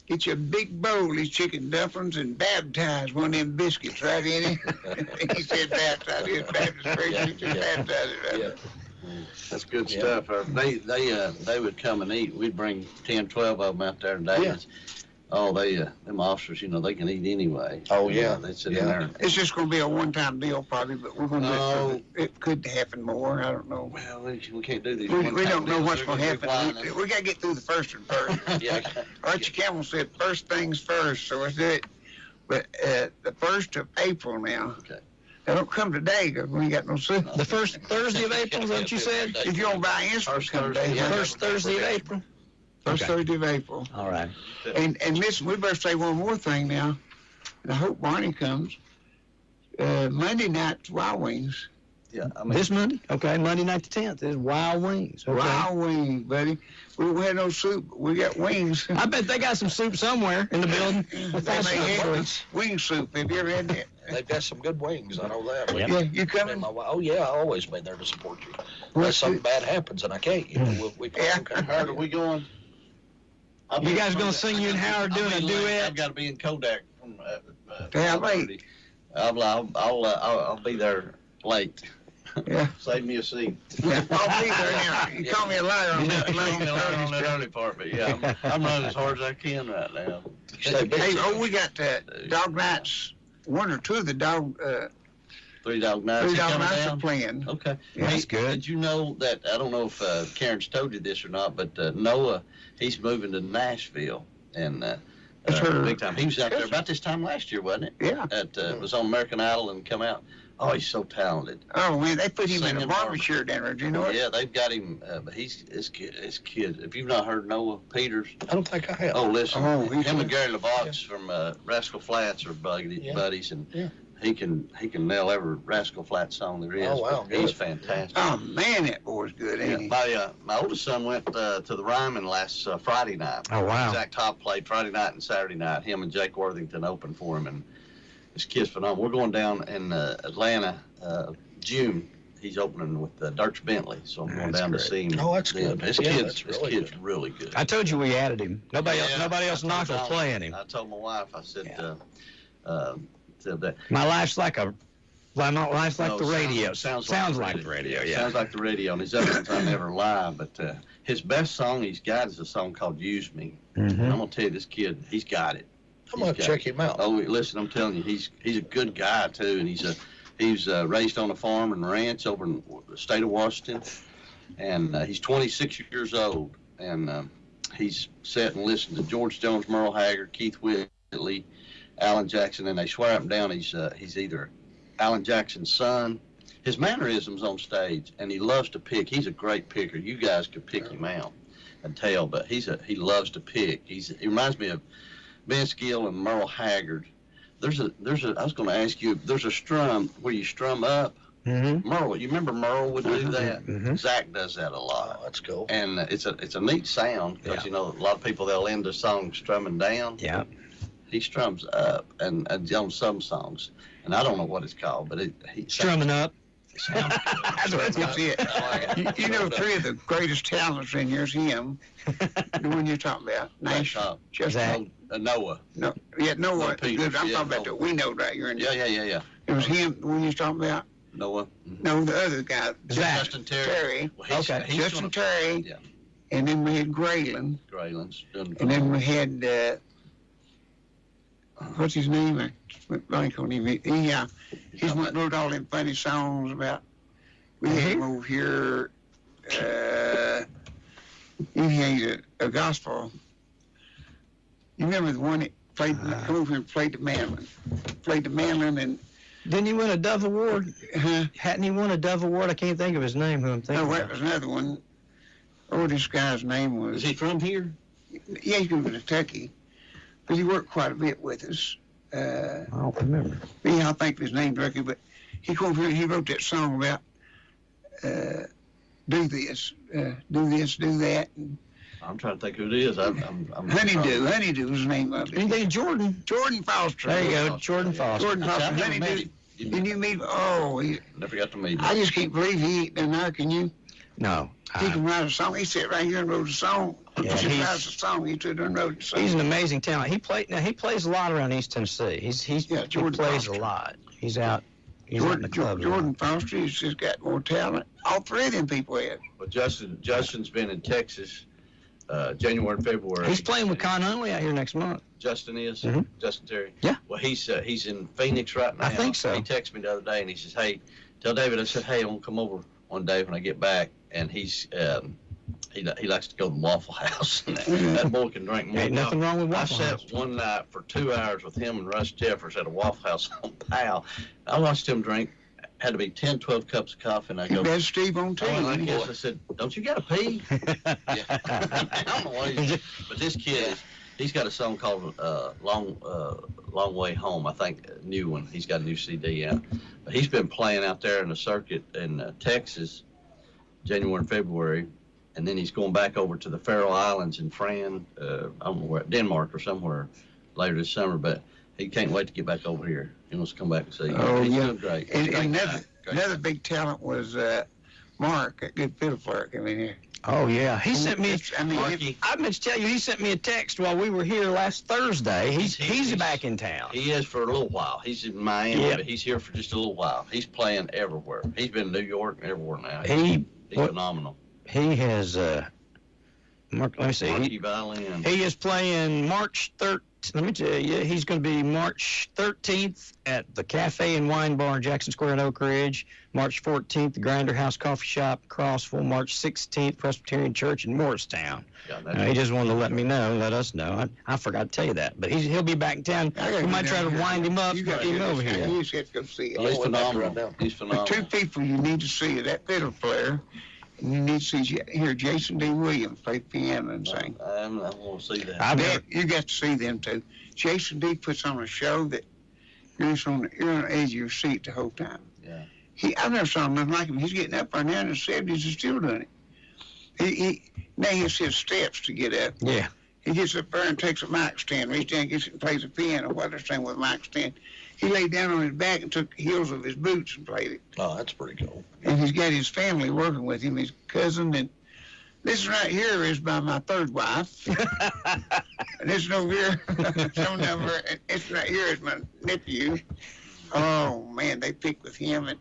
get you a big bowl of these chicken dumplings and baptize one of them biscuits right in it. He said baptize it, Baptist Christian, he said baptize it right there. That's good Yeah. stuff. They would come and eat. We'd bring 10, 12 of them out there today. Yeah. Oh, them officers, you know, they can eat anyway. Oh, yeah. They sit Yeah. in there. It's just going to be a one-time deal probably, but we're going to No. it could happen more. I don't know. Well, we can't do these. We one-time don't know deals. what's They're going to be happen. flying We got to get through the first one first. Yeah. Archie Campbell said first things first, so let's do it. But the 1st of April now. Okay. Now don't come today because we ain't got no soup. The first Thursday of April, is that what you said? If you don't buy instruments, First come Thursday, today. yeah. First Thursday of April? First Okay. Thursday of April. All right. And listen, we better say one more thing now. And I hope Barney comes. Monday night's Wild Wings. Yeah, I mean, This Monday? Okay, Monday night the 10th is Wild Wings. Okay. Wild Wings, buddy. We don't have no soup, but we got wings. I bet they got some soup somewhere in the building. They may have wing soup. Have you ever had that? They've got some good wings, I know that. Yep. Yeah, you Me and coming? my wife, oh, yeah, I'll always be there to support you. What's Unless something it? bad happens and I can't, you know, we Yeah. Howard, are we going? You guys gonna sing you and Howard doing a duet? I've got to be in Kodak from. Yeah, 12:30. I'll be there late. Yeah. Save me a seat. Yeah, I'll be there now. You call me a liar on that. You call me a liar on that early part, but yeah, I'm running as hard as I can right now. Stay busy. Hey, we got dog nights. One or two of the Three Dog Nights. three is dog coming nights down? are playing. Okay. Yeah, that's good. Did you know that, I don't know if Karen's told you this or not, but Noah, he's moving to Nashville. And That's her big time. He was out there about this time last year, wasn't it? Yeah. Was on American Idol and come out. Oh, he's so talented. Oh man, they put him in a Singing barber barber. shirt down there. Do you know it? Yeah, they've got him. But his kid. If you've not heard Noah Peters, I don't think I have. oh listen, Oh, he's him a- and Gary LeVox from Rascal Flats are buddies, and Yeah. he can nail every Rascal Flatts song there is. Oh, wow, He's good. fantastic. Oh man, that boy's good, Yeah, ain't he? my oldest son went to the Ryman last Friday night. Oh, wow. Zach Top played Friday night and Saturday night. Him and Jake Worthington opened for him, and this kid's phenomenal. We're going down in Atlanta June. He's opening with Dirk Bentley, so I'm going That's down great. to see him. Oh, that's good. This Yeah, kid's that's this really kid's good. really good. I told you we added him. Nobody Yeah, else in I told Knoxville John- playing him. I told my wife, I said, Yeah. said that. My life's like the No, radio. Sounds like the radio, yeah. Sounds like the radio, and his other ones I never lie, but his best song he's got is a song called Use Me. And I'm going to tell you, this kid, he's got it. I'm going to He's got check him out. Oh, listen, I'm telling you, he's a good guy too, and he's raised on a farm and ranch over in the state of Washington, and he's 26 years old, and he's sat and listened to George Jones, Merle Haggard, Keith Whitley, Alan Jackson, and they swear up and down he's either Alan Jackson's son. His mannerisms on stage, and he loves to pick. He's a great picker. You guys could pick him out and tell, but he loves to pick. He reminds me of Vince Gill and Merle Haggard. I was going to ask you, there's a strum where you strum up. Mm-hmm. Merle, you remember Merle would do that? Mhm. Zach does that a lot. Oh, that's cool. And it's a neat sound because, Yeah. you know, a lot of people, they'll end a song strumming down. Yeah. He strums up and on some songs. And I don't know what it's called, but he Strumming up. sounds That's what it's That's it. I like it. You know, three of the greatest talents in here's him, the one you're talking about. Nash, just Zach. Noah. no, yeah, no No, what? Peters, Good. I'm yeah, talking about no. the we know right here. Yeah. It was him, the one you're talking about. Noah. No, the other guy, Zach. Justin Terry. Terry. Well, Okay. he's Justin gonna- Terry. Yeah. and then we had Grayland, Grayland's done. and then we had what's his name? I went blank on him. He's wrote all them funny songs about. We had him over here. He had a gospel. You remember the one that played? Come over here and played the mandolin. Played the mandolin and. Didn't he win a Dove Award? Hadn't he won a Dove Award? I can't think of his name. Who I'm thinking? No, that was another one. Oh, this guy's name was. Is he from here? Yeah, he's from Kentucky, but he worked quite a bit with us. I don't remember. Yeah, I think of his name directly, but he came over here and he wrote that song about do this, do that. And I'm trying to think who it is. I'm Honeydew was the name of it. Anything Jordan? Jordan Foster. There you go, Jordan Foster. Jordan Foster. I've never met Honeydew. him. Did you meet? Oh, Never got to meet him. I just can't believe he ain't done there. Can you? No. He can write a song. He sat right here and wrote a song. Yeah, He writes a song. He stood there and wrote a song. He's an amazing talent. He plays a lot around East Tennessee. He Jordan plays Foster. a lot. He's out in the club. Jordan Foster, he's just got more talent. All three of them people have. Well, Justin's been in Texas, January and February. He's playing with Con Hunley out here next month. Justin is? Mhm. Justin Terry? Yeah. Well, he's in Phoenix right now. I think so. He texted me the other day, and he says, hey, tell David, I said, hey, I'm going to come over one day when I get back. And he's he likes to go to the Waffle House. That boy can drink more. Ain't nothing wrong with Waffle I House. sat one night for 2 hours with him and Russ Jeffers at a Waffle House on Powell. I watched him drink. Had to be 10, 12 cups of coffee, and I go, That's Steve on too. oh, I guess. I said, don't you got to pee? Yeah. I don't know why but this kid, he's got a song called Long Way Home, I think, a new one. He's got a new CD out. But he's been playing out there in the circuit in Texas, January and February, and then he's going back over to the Faroe Islands in I don't know where, Denmark or somewhere later this summer, but he can't wait to get back over here. He wants to come back and see you. Oh, He's yeah. doing great. And Great another, guy. Great another guy. big talent was Mark, a good fiddle player coming here. Oh, yeah. He sent me, Marky. I meant to tell you, he sent me a text while we were here last Thursday. He's back in town. He is for a little while. He's in Miami, Yep. but he's here for just a little while. He's playing everywhere. He's been in New York and everywhere now. He He's phenomenal. he has, Mark, let me see. Marky violin. He is playing March 13th. Let me tell you, he's going to be March 13th at the Cafe and Wine Bar in Jackson Square in Oak Ridge. March 14th, the Grinder House Coffee Shop, Crossville. March 16th, Presbyterian Church in Morristown. Yeah, He just wanted to let me know, let us know. I forgot to tell you that. But he'll be back in town. We might try to wind him up, get him over here. You just have to go see Oh, it. he's phenomenal. right now. He's The phenomenal. two people you need to see are that fiddle player, and you need to hear Jason D. Williams play piano and sing. I want to see that. You got to see them too. Jason D. puts on a show that you're on the edge of your seat the whole time. Yeah. I've never saw nothing like him. He's getting up right now in the 70s and still doing it. Now he has his steps to get up. Yeah. He gets up there and takes a mic stand, reaches down, gets it and plays a piano while they're staying with a mic stand. He laid down on his back and took the heels of his boots and played it. Oh, that's pretty cool. And he's got his family working with him, his cousin. And this right here is by my third wife. And this over here, some number, and this right here is my nephew. Oh, man, they pick with him. And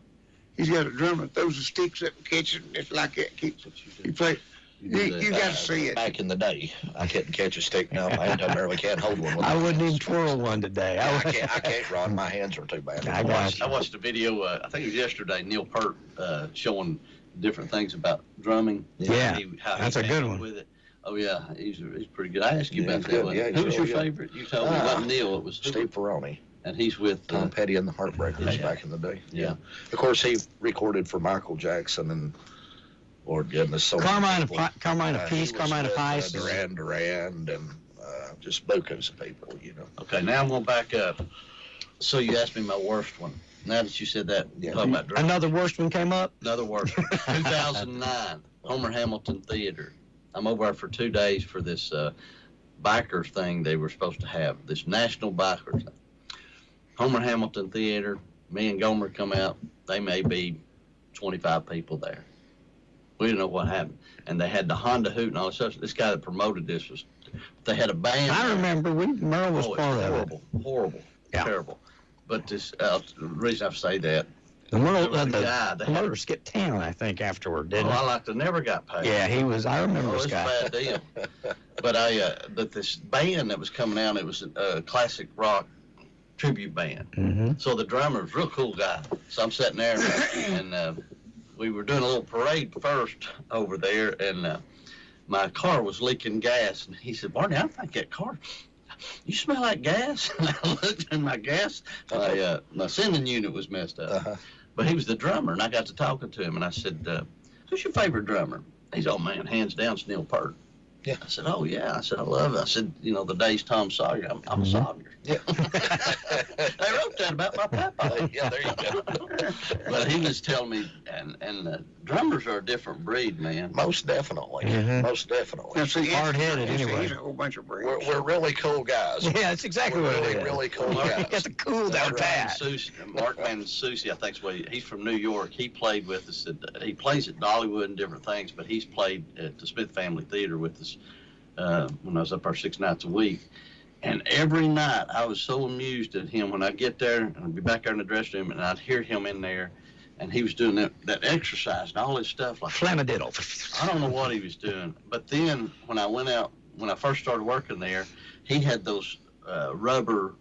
he's got a drummer that throws the sticks up and catches them. It's like that. You play. You got to see it. Back in the day, I couldn't catch a stick now. My hand barely can't hold one. with I my wouldn't hands. even twirl one today. I can't run. My hands are too bad. I got you. I watched a video, I think it was yesterday, Neil Peart showing different things about drumming. Yeah, how that's a good one. With it. Oh, yeah, he's pretty good. I asked you Yeah, about he's that good. one. Yeah, he's Who was your really good. favorite? You told me about Neil. It was Steve Ferroni, and he's with Tom Petty and the Heartbreakers Yeah. back in the day. Yeah. Of course, he recorded for Michael Jackson and, Lord goodness, so many Carmine of people. Carmine of He Peace, was Carmine of with, Ice. Duran, and just bukus of people, you know. Okay, now I'm going to back up. So you asked me my worst one. Now that you said that, Yeah. talking about drumming. Another worst one came up. Another worst one. 2009, Homer Hamilton Theater. I'm over there for 2 days for this bikers thing they were supposed to have, this national bikers thing. Homer Hamilton Theater, me and Gomer come out. They may be 25 people there. We didn't know what happened. And they had the Honda Hoot and all this stuff. This guy that promoted this they had a band. I there. remember Merle was Oh, it's part of it. horrible, Yeah. terrible. But this, the reason I say that, The There was a murder, guy the that murder skipped town, I think, afterward, didn't I it? like to never got paid. Yeah, he was. I remember Oh, this it's guy. a bad deal. But this band that was coming out, it was a classic rock tribute band. Mm-hmm. So the drummer was a real cool guy. So I'm sitting there, and we were doing a little parade first over there, and my car was leaking gas. And he said, Barney, I think that car, you smell like gas? And I looked in my gas, my sending unit was messed up. Uh-huh. But he was the drummer, and I got to talking to him, and I said, who's your favorite drummer? He's, oh, man, hands down, it's Neil Peart. Yeah. I said, oh, yeah. I said, I love it. I said, the days Tom Sawyer, I'm a Sawyer. Yeah. They wrote that about my papa. Yeah, there you go. But he was telling me, and drummers are a different breed, man. Most definitely. Mhm. Most definitely. Now, see, Hard-headed, anyway. He's a whole bunch of breeds. We're really cool guys. Yeah, that's exactly We're what really, it is. really cool Mark, guys. You got the cool down Mark pat. Mansusi, I think's what he's from New York. He played with us. He plays at Dollywood and different things, but he's played at the Smith Family Theater with us when I was up there 6 nights a week. And every night I was so amused at him when I get there and I'd be back there in the dressing room and I'd hear him in there and he was doing that exercise and all this stuff. Like, Flamadiddle. I don't know what he was doing. But then when I went out, when I first started working there, he had those rubber,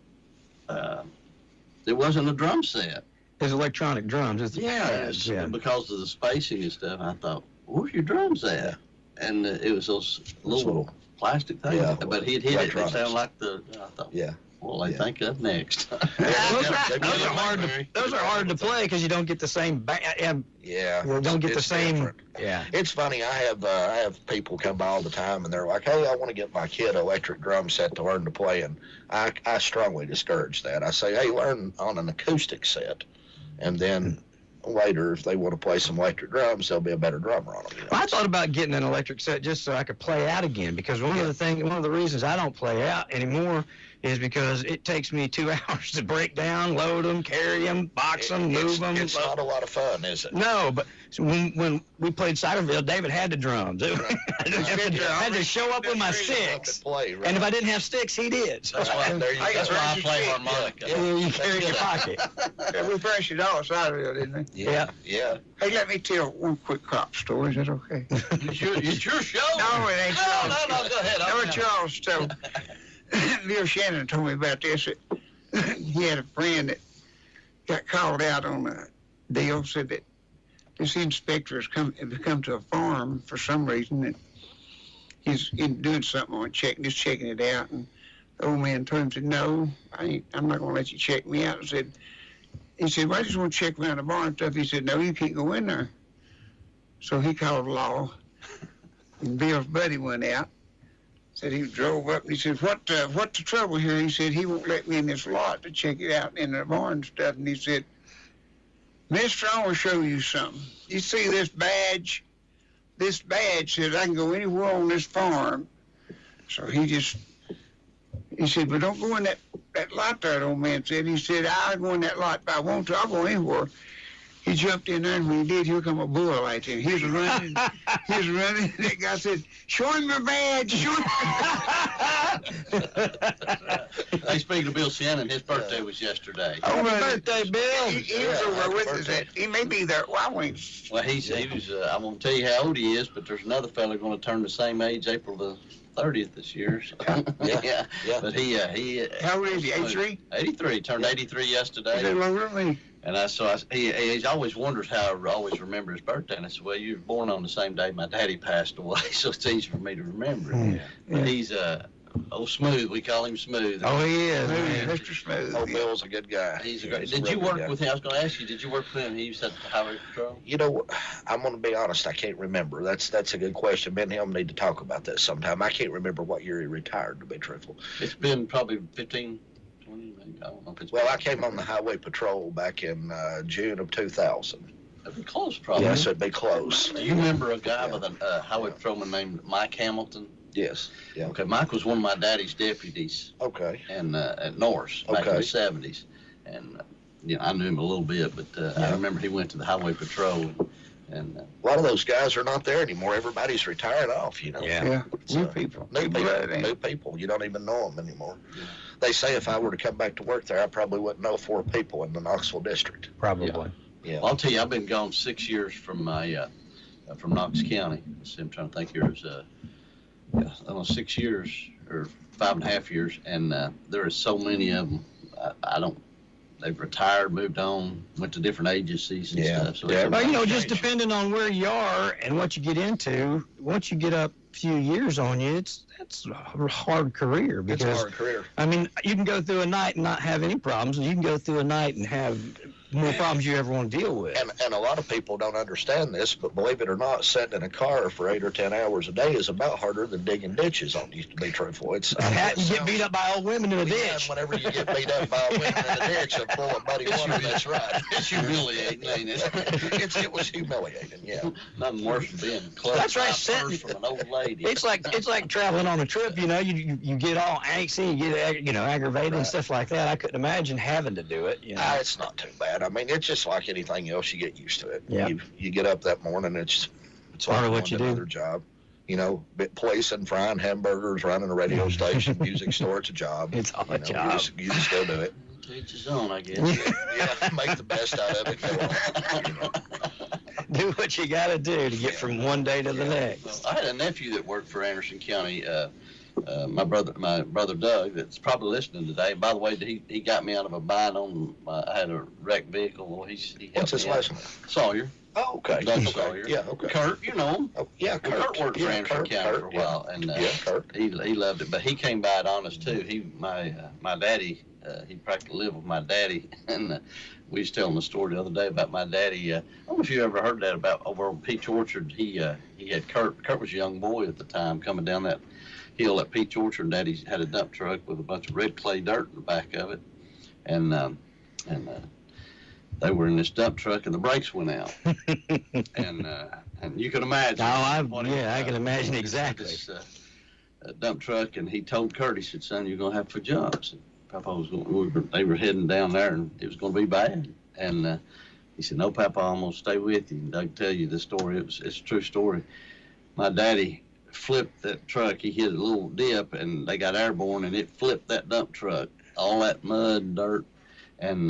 it wasn't a drum set. His electronic drums. It's Yeah, because of the spacing and stuff. I thought, where's your drums at? And it was those little plastic things. Yeah, but he'd hit it. They electronics. sound like I thought, Yeah. well, they think of next. Those are hard to play because you don't get the same. Yeah. You don't get the It's same. different. Yeah. It's funny. I have people come by all the time, and they're like, "Hey, I want to get my kid an electric drum set to learn to play." And I strongly discourage that. I say, "Hey, learn on an acoustic set, and then later, if they want to play some electric drums, they'll be a better drummer on them." You know? I thought about getting an electric set just so I could play out again because one of the reasons I don't play out anymore is because it takes me 2 hours to break down, load them, carry them, box them, move them. It's not a lot of fun, is it? No, but when we played Ciderville, David had the drums. I had to show up with my sticks. Play, right? And if I didn't have sticks, he did. So That's why, that's why I play harmonica. you carry your pocket. Yeah, we thrashed it all aside of it, didn't we? Yeah. Yeah. Hey, let me tell one quick cop story. Is that okay? It's your show. No, it ain't No, go ahead. No, Charles told. Bill Shannon told me about this. He had a friend that got called out on a deal, said that this inspector has come to a farm for some reason, and he's doing something on checking it out. And the old man told him, said, "No, I'm not going to let you check me out." He said, "Well, I just want to check around the barn and stuff." He said, "No, you can't go in there." So he called the law, and Bill's buddy went out. Said he drove up and he said, what's the trouble here? He said, he won't let me in this lot to check it out in the barn and stuff. And he said, "Mister, I want to show you something. You see this badge? This badge says I can go anywhere on this farm." So he said, "But don't go in that lot there," the old man said. He said, "I'll go in that lot if I want to. I'll go anywhere." He jumped in there, and when he did, here come a bull right there. He was running. That guy said, "Show him your badge. Show him." Hey, speaking of Bill Shannon, his birthday was yesterday. Happy birthday, Bill. He was over with us. He may be there. Well, I went. Well, he was. I won't tell you how old he is, but there's another fella going to turn the same age April the 30th this year. So. Yeah. But he. How old is he? 83. 83. Turned 83 yesterday. He's a little early. And he always wonders how I always remember his birthday. And I said, "Well, you were born on the same day my daddy passed away, so it's easy for me to remember." Yeah. But he's Smooth. We call him Smooth. Oh, he is. Mr. Smooth. Oh, Bill's a good guy. He's a great. He's Did a you real good work guy. with him? I was going to ask you. Did you work with him? He used to have highway patrol. You know, I'm going to be honest. I can't remember. That's a good question. Me and him need to talk about that sometime. I can't remember what year he retired, to be truthful. It's been probably 15, 20, maybe. I don't know if it's. Well, I came on the highway patrol back in June of 2000. It'd be close, probably. Yes, it'd be close. Do you remember a guy with a highway patrolman named Mike Hamilton? Yes. Yeah. Okay, Mike was one of my daddy's deputies, Okay. and at Norris back in Okay. the 70s, and I knew him a little bit, but I remember he went to the highway patrol, and A lot of those guys are not there anymore. Everybody's retiring off, you know. Yeah. New people. New people. blood, ain't New people. You don't even know them anymore. They say if I were to come back to work there, I probably wouldn't know 4 people in the Knoxville district. Probably. Yeah. Well, I'll tell you, I've been gone 6 years from my from Knox County. Let's see, I'm trying to think here. It was, I don't know, 6 years or 5.5 years, and there are so many of them. I don't. They've retired, moved on, went to different agencies and stuff. So well, just depending on where you are and what you get into, once you get up a few years on you, it's a hard career. Because, it's a hard career. I mean, you can go through a night and not have any problems, and you can go through a night and have more problems you ever want to deal with. And a lot of people don't understand this, but believe it or not, sitting in a car for 8 or 10 hours a day is about harder than digging ditches. To be truthful, it's you get beat up by old women in a ditch. Whenever you get beat up by women in a ditch and full of muddy water, that's right. It's humiliating, ain't it? It was humiliating. Yeah, nothing worse than being close. That's right. Purse from an old lady. It's like traveling on a trip. You get all angsty, you get aggravated and stuff like that. I couldn't imagine having to do it. It's not too bad. I mean, it's just like anything else. You get used to it. Yeah. You get up that morning. It's part like of what you do. Another job. Policing, frying hamburgers, running a radio station, music store. It's a job. It's all a job. You just go do it. To each his own, I guess. Yeah, make the best out of it. Go on. Do what you got to do to get from one day to the next. Well, I had a nephew that worked for Anderson County. My brother Doug, that's probably listening today. By the way, he got me out of a bind on. I had a wrecked vehicle. Well, he What's his last name? Sawyer. Oh, okay. Doug Okay. Sawyer. Yeah, okay. Kurt, you know him. Oh, yeah, Kurt. Kurt worked for Anderson County for a while, and Kurt. he loved it. But he came by it honest too. My daddy. He practically lived with my daddy, and we was telling the story the other day about my daddy. I don't know if you ever heard that about over on Peach Orchard. He had Kurt. Kurt was a young boy at the time coming down that hill at Peach Orchard. Daddy had a dump truck with a bunch of red clay dirt in the back of it, and they were in this dump truck, and the brakes went out, and you can imagine. I can imagine exactly. This dump truck, and he told Kurt, he said, "Son, you're gonna have to put jobs." Papa they were heading down there, and it was going to be bad. And he said, "No, Papa, I'm going to stay with you." And Doug tell you the story. It's a true story. My daddy flipped that truck. He hit a little dip, and they got airborne, and it flipped that dump truck. All that mud and dirt, and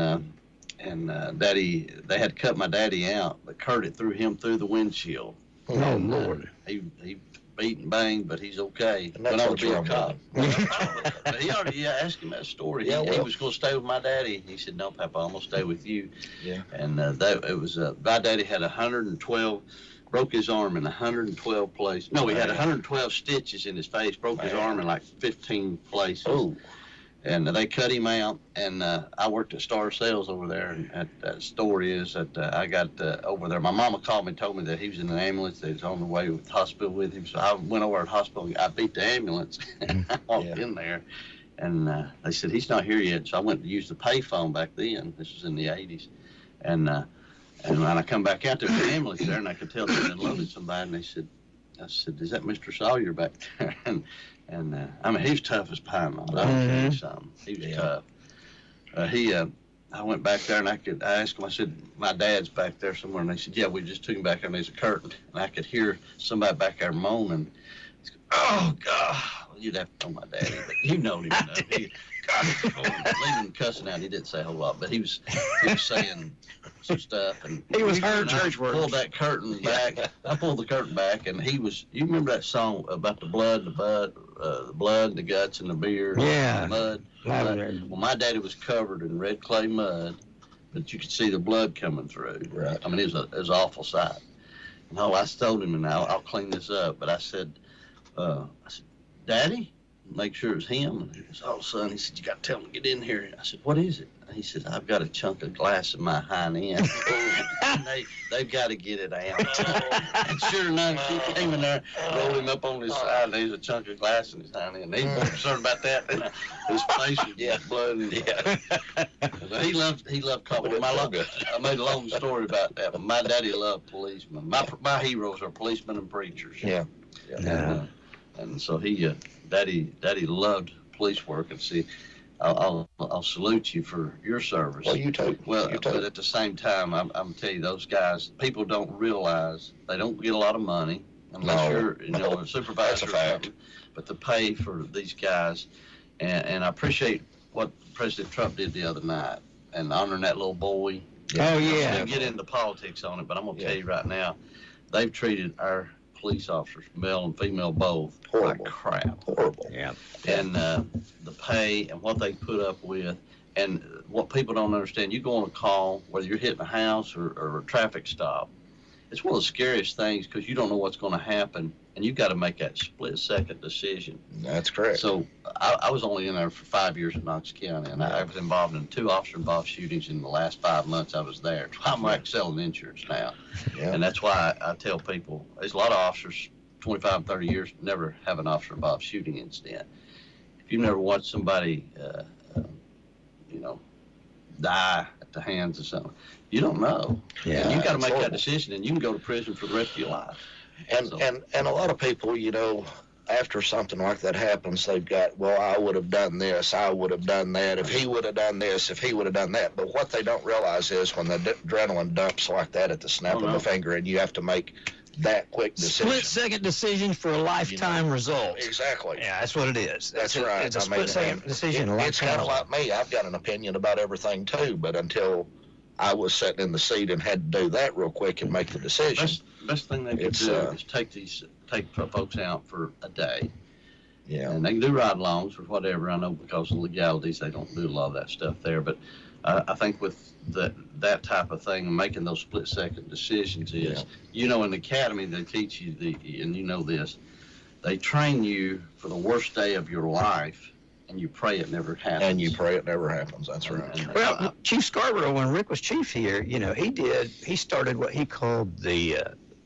Daddy, they had to cut my daddy out, but Kurt it threw him through the windshield. Oh, Lord. He beat and banged, but he's okay. And that's Went on what's to be a wrong cop. with But he already asked him that story. Yeah, He well. was going to stay with my daddy. He said, "No, Papa, I'm going to stay with you." Yeah. And it was my daddy had 112, broke his arm in 112 places. No, he had 112 stitches in his face, broke his arm in like 15 places. Oh. And they cut him out, and I worked at Star Sales over there. And that story is that I got over there. My mama called me and told me that he was in an ambulance. They was on the way to the hospital with him. So I went over to the hospital. I beat the ambulance. And I walked in there, and they said, "He's not here yet." So I went to use the payphone back then. This was in the 80s. And when I come back out there with the ambulance there, and I could tell they had unloaded somebody, and I said, "Is that Mr. Sawyer back there?" And I mean, he's tough as pine knot. I'll tell you something. He was tough. I went back there, and I asked him, I said, "My dad's back there somewhere." And they said, "Yeah, we just took him back there, and there's a curtain." And I could hear somebody back there moaning. He said, "Oh, God." Well, you'd have to know my daddy, but you know him enough. Leaving cussing out, he didn't say a whole lot, but he was saying some stuff. And He was heard and I church words. pulled that curtain back. I pulled the curtain back, and he was. You remember that song about the blood, the blood, the guts, and the beer, Yeah. the mud? Well, my daddy was covered in red clay mud, but you could see the blood coming through. Right. I mean, it was an awful sight. And I told him, and I'll clean this up. But I said, "Daddy, make sure it's him." And he goes, "Oh, son," he said, "you got to tell him to get in here." I said, "What is it?" And he said, "I've got a chunk of glass in my hind end." And they've got to get it out. And sure enough, she came in there, rolled him up on his side, and there's a chunk of glass in his hind end. He was concerned about that. And his face was blood. But he loved cops. I made a long story about that. But my daddy loved policemen. My heroes are policemen and preachers. Yeah. And so Daddy loved police work. And see, I'll salute you for your service. Well, you too. Well, You too. but at the same time, I'm telling you, those guys, people don't realize they don't get a lot of money unless you're, a supervisor. That's a fact. Or something. But the pay for these guys, and I appreciate what President Trump did the other night and honoring that little boy. Oh, I'm yeah. going to get into politics on it, but I'm going to Yeah. tell you right now, they've treated our police officers, male and female both, Horrible. like crap. Horrible. Yeah. And the pay and what they put up with, and what people don't understand, you go on a call, whether you're hitting a house or a traffic stop, it's one of the scariest things because you don't know what's going to happen, and you've got to make that split-second decision. That's correct. So I was only in there for 5 years in Knox County, and I was involved in 2 officer-involved shootings in the last 5 months I was there. I'm like selling insurance now. Yeah. And that's why I tell people, there's a lot of officers, 25 and 30 years, never have an officer-involved shooting incident. If you've never watched somebody, die at the hands of something, you don't know. Yeah. And you've got to it's make horrible. that decision, and you can go to prison for the rest of your life. And, So- and a lot of people, after something like that happens, they've got, well, I would have done this, I would have done that, if he would have done this, if he would have done that. But what they don't realize is when the adrenaline dumps like that at the snap of no. a finger, and you have to make that quick decision. Split-second decision for a lifetime result. Exactly. Yeah, that's what it is. That's right. It's a I mean, split-second decision. a It's kind of lifetime like me. I've got an opinion about everything too, but until I was sitting in the seat and had to do that real quick and make the decision. Best thing they can It's, do is take folks out for a day. Yeah. And they can do ride-alongs or whatever. I know because of legalities, they don't do a lot of that stuff there. But I think with that type of thing, making those split-second decisions is, in the academy, they teach you, and you know this, they train you for the worst day of your life, and you pray it never happens. And you pray it never happens. That's right. And- Well, Chief Scarborough, when Rick was chief here, he started what he called the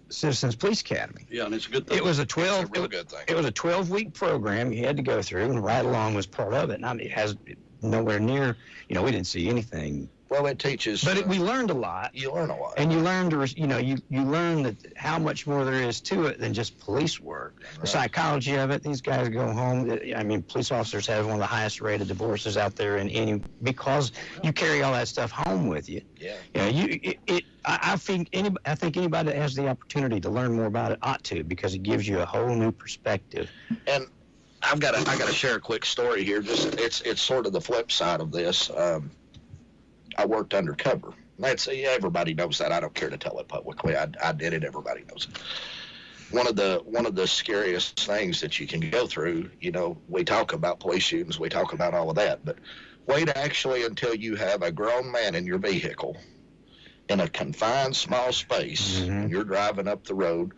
Citizens Police Academy. yeah, and it's a good thing. It was a It's 12. a real good thing. It was a 12-week program you had to go through, and ride along was part of it. And I mean, it has nowhere near. We didn't see anything, Well, it teaches. but we learned a lot. You learn a lot. And you learn you learn that how much more there is to it than just police work. The Right. psychology of it. These guys go home. I mean, police officers have one of the highest rated divorces out there in any because you carry all that stuff home with you. Yeah. I think anybody that has the opportunity to learn more about it ought to, because it gives you a whole new perspective. And I got to share a quick story here. It's sort of the flip side of this. I worked undercover. Everybody knows that. I don't care to tell it publicly. I did it. Everybody knows it. One of the scariest things that you can go through. We talk about police shootings. We talk about all of that. But wait actually until you have a grown man in your vehicle in a confined small space. Mhm. And you're driving up the road,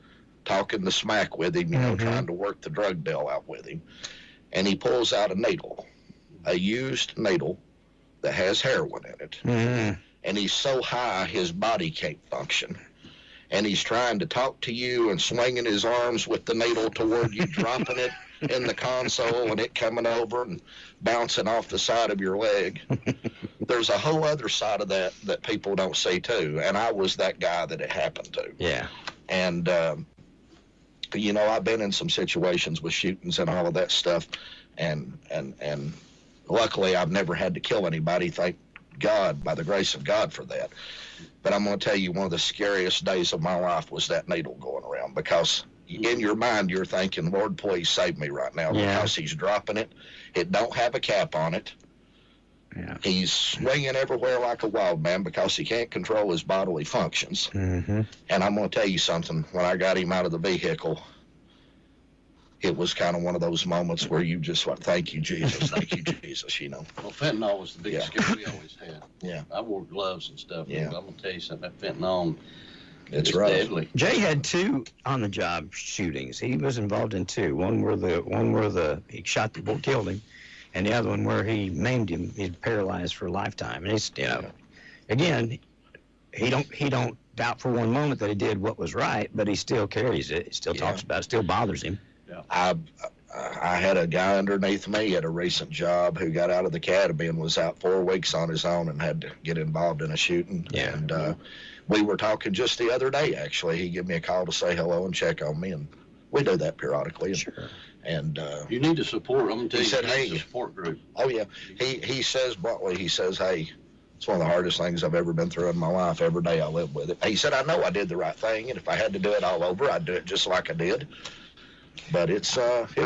talking the smack with him, Mhm. trying to work the drug deal out with him. And he pulls out a needle, a used needle that has heroin in it. Mm-hmm. And he's so high his body can't function. And he's trying to talk to you and swinging his arms with the needle toward you, dropping it in the console and it coming over and bouncing off the side of your leg. There's a whole other side of that people don't see too. And I was that guy that it happened to. Yeah. And, I've been in some situations with shootings and all of that stuff. And luckily I've never had to kill anybody, thank God, by the grace of God for that. But I'm going to tell you, one of the scariest days of my life was that needle going around, because in your mind you're thinking, Lord, please save me right now, Yeah. because he's dropping it. It don't have a cap on it. Yeah. He's swinging everywhere like a wild man because he can't control his bodily functions. Mm-hmm. And I'm going to tell you something. When I got him out of the vehicle, it was kind of one of those moments where you just went, thank you, Jesus, thank you, Jesus, Well, fentanyl was the biggest scare we always had. Yeah. I wore gloves and stuff. Yeah. But I'm going to tell you something, that fentanyl It's is rough. deadly. Jay had 2 on-the-job shootings. He was involved in 2. One where he shot the boy, killed him, and the other one where he maimed him. He's paralyzed for a lifetime. And he's, again, he don't doubt for one moment that he did what was right, but he still carries it. He still talks about it. Still bothers him. I had a guy underneath me at a recent job who got out of the academy and was out 4 weeks on his own and had to get involved in a shooting. Yeah. And we were talking just the other day, actually. He gave me a call to say hello and check on me, and we do that periodically. Sure. And You need to support. I'm going to tell He you, said, you need hey. a support group. oh yeah, he says bluntly, he says, hey, it's one of the hardest things I've ever been through in my life. Every day I live with it. He said, I know I did the right thing, and if I had to do it all over, I'd do it just like I did. But it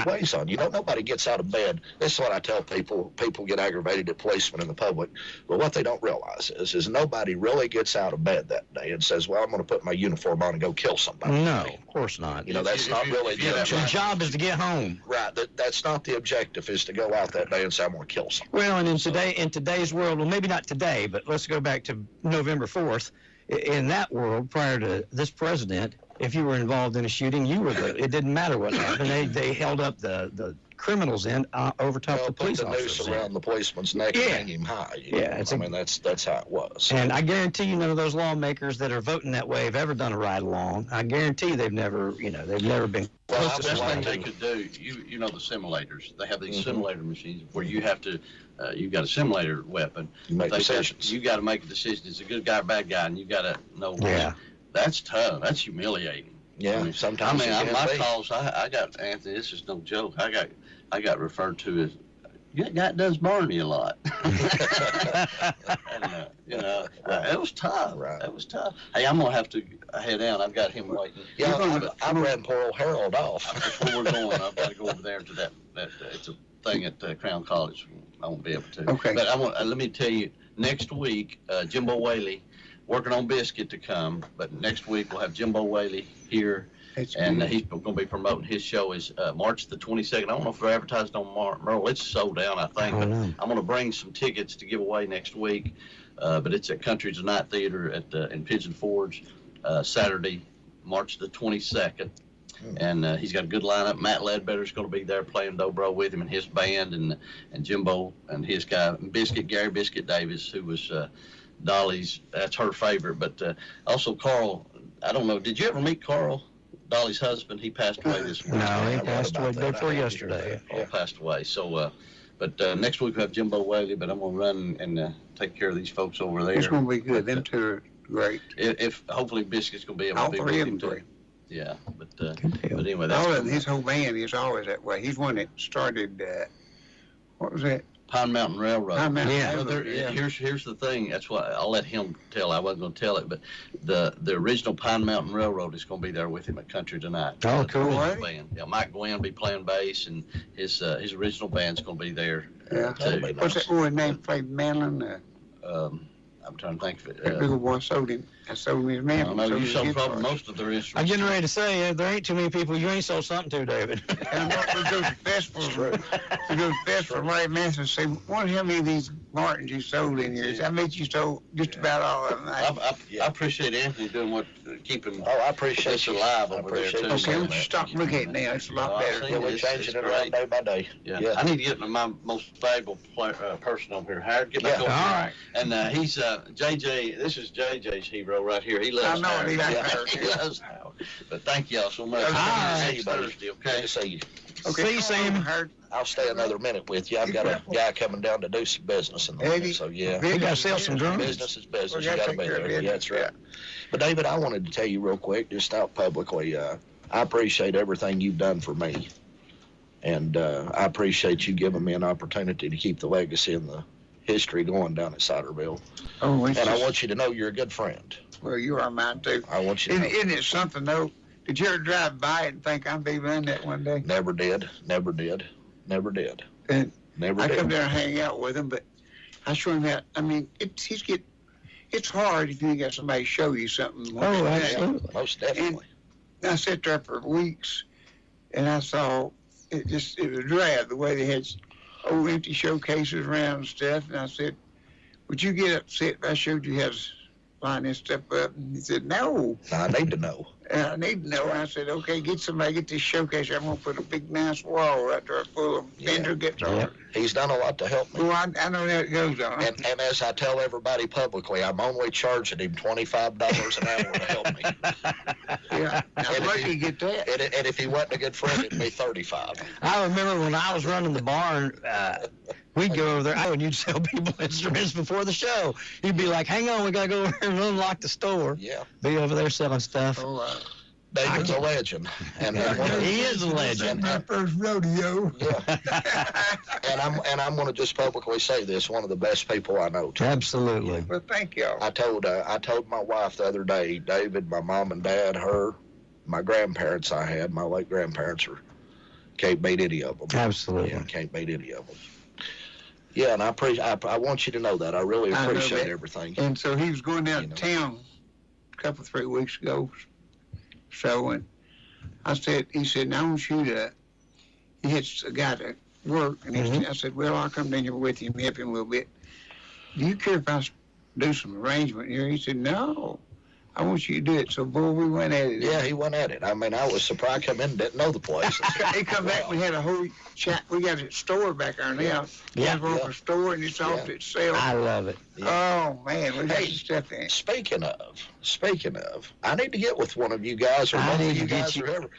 weighs on you. Nobody gets out of bed. This is what I tell people. People get aggravated at policemen in the public. But what they don't realize is nobody really gets out of bed that day and says, well, I'm going to put my uniform on and go kill somebody. No, of course not. That's not really the objective. Your job is to get home. Right. That's not the objective, is to go out that day and say, I'm going to kill somebody. Well, and in today's world, well, maybe not today, but let's go back to November 4th. In that world, prior to this president, if you were involved in a shooting, it didn't matter what happened. They held up the criminals over top the police officers. Put the noose around the policeman's neck and hang him high. That's how it was. And I guarantee you, none of those lawmakers that are voting that way have ever done a ride along. I guarantee they've never been. Well, the best thing they could do, you know, the simulators. They have these simulator machines where you have to. You've got a simulator weapon. You make decisions. You got to make a decision. It's a good guy or bad guy, and you got to know. Yeah. That's tough. That's humiliating. Yeah. Sometimes. My calls. I got Anthony. This is no joke. I got referred to as. That guy does burn me a lot. And, it was tough. Right. It was tough. Hey, I'm gonna have to head out. I've got him waiting. Yeah, I ran poor old Harold off. That's where we're going. I've got to go over there to that. It's a thing at Crown College. I won't be able to. Okay. But let me tell you, next week, Jimbo Whaley, working on Biscuit to come. But next week we'll have Jimbo Whaley here. He's going to be promoting his show is March the 22nd. I don't know if they're advertised on Merle. It's sold down, I think. But I'm going to bring some tickets to give away next week. But it's at Country Tonight Theater in Pigeon Forge, Saturday, March the 22nd. And he's got a good lineup. Matt Ledbetter's going to be there playing dobro with him and his band, and Jimbo and his guy, Biscuit, Gary Biscuit Davis, who was Dolly's, that's her favorite. But also Carl, I don't know, did you ever meet Carl? Dolly's husband, he passed away this week. No, he passed away day before yesterday. All passed away. So, but next week we have Jimbo Whaley, but I'm going to run and take care of these folks over there. It's going to be good. Them two are great. If hopefully Biscuit's going to be able to be with him too. Yeah, but anyway, that's his whole band is always that way. He's one that started, what was that? Pine Mountain Railroad. Pine Mountain Railroad. Here's the thing. That's why I'll let him tell. I wasn't going to tell it, but the original Pine Mountain Railroad is going to be there with him at Country Tonight. Oh, cool. Band. Yeah, Mike Gwynn will be playing bass, and his original band's going to be there. Yeah. What's that boy's name? Played mandolin. I'm trying to think of it. That big old boy sold him. I sold him his mandolin. I know you sold probably most of their instruments. I'm getting ready to say, there ain't too many people you ain't sold something to, David. And we go to festivals. We go to festivals right Manson and say, wonder how many of these Martins you sold in yours. I bet you sold just about all of them. I appreciate Anthony doing keeping I appreciate this alive over there too. Okay, we'll just stop and look at it now. It's a lot better. Yeah, we're changing it around day by day. Yeah. I need to get my most valuable person over here. Howard, get back over here. All right. And he's JJ. This is JJ's hero right here. He loves Howard. He loves Howard. But thank y'all so much. All right. See you Thursday, okay? Good to see you. Okay. See you, Sam. I'll stay another minute with you. I've got a guy coming down to do some business in the morning, so yeah. You got to sell some drums. Business is business. You got to be there. Yeah, that's right. But David, I wanted to tell you real quick, just out publicly, I appreciate everything you've done for me. And I appreciate you giving me an opportunity to keep the legacy and the history going down at Ciderville. Oh, and I want you to know you're a good friend. Well, you are mine, too. I want you to know. Isn't it something, though? Did you ever drive by it and think I'd be running that one day? Never did. And Never I did. come down and hang out with him, but I show him that. I mean, it's hard if you got somebody show you something. Oh, absolutely. Most definitely. And I sat there for weeks, and I saw it was drab the way they had old empty showcases around and stuff. And I said, would you get upset if I showed you how to line this stuff up? And he said, no. I need to know. I need to know. And I said, okay, get this showcase. I'm going to put a big, nice wall right there full of Fender guitars. Yeah. He's done a lot to help me. Well, I know how it goes on. And as I tell everybody publicly, I'm only charging him $25 an hour to help me. Yeah, I'm lucky to get that. And if he wasn't a good friend, it'd be $35. I remember when I was running the barn, we'd go over there, and you'd sell people instruments before the show. You'd be like, hang on, we got to go over here and unlock the store. Yeah. Be over there selling stuff. Oh, David's a legend. And he is a legend. My first rodeo. Yeah. and I'm going to just publicly say this, one of the best people I know, too. Absolutely. well, thank y'all. I told my wife the other day, David, my mom and dad, her, my grandparents I had, my late grandparents are can't beat any of them. Absolutely. Yeah, can't beat any of them. Yeah, and I want you to know that. I really appreciate everything. And so he was going down You know. to town a couple, 3 weeks ago. So, and he said, now I want you to, he had a guy to work, and I said, well, I'll come down here with him, help him a little bit. Do you care if I do some arrangement here? He said, no, I want you to do it. So, boy, we went at it. Yeah, he went at it. I mean, I was surprised. I come in and didn't know the place. He come back, we had a whole chat. We got a store back there now. Yeah. A store, and it's off to itself. I love it. Oh, man, we got some stuff in. Speaking of, I need to get with one of you guys or I both need of to you get guys you- or whoever.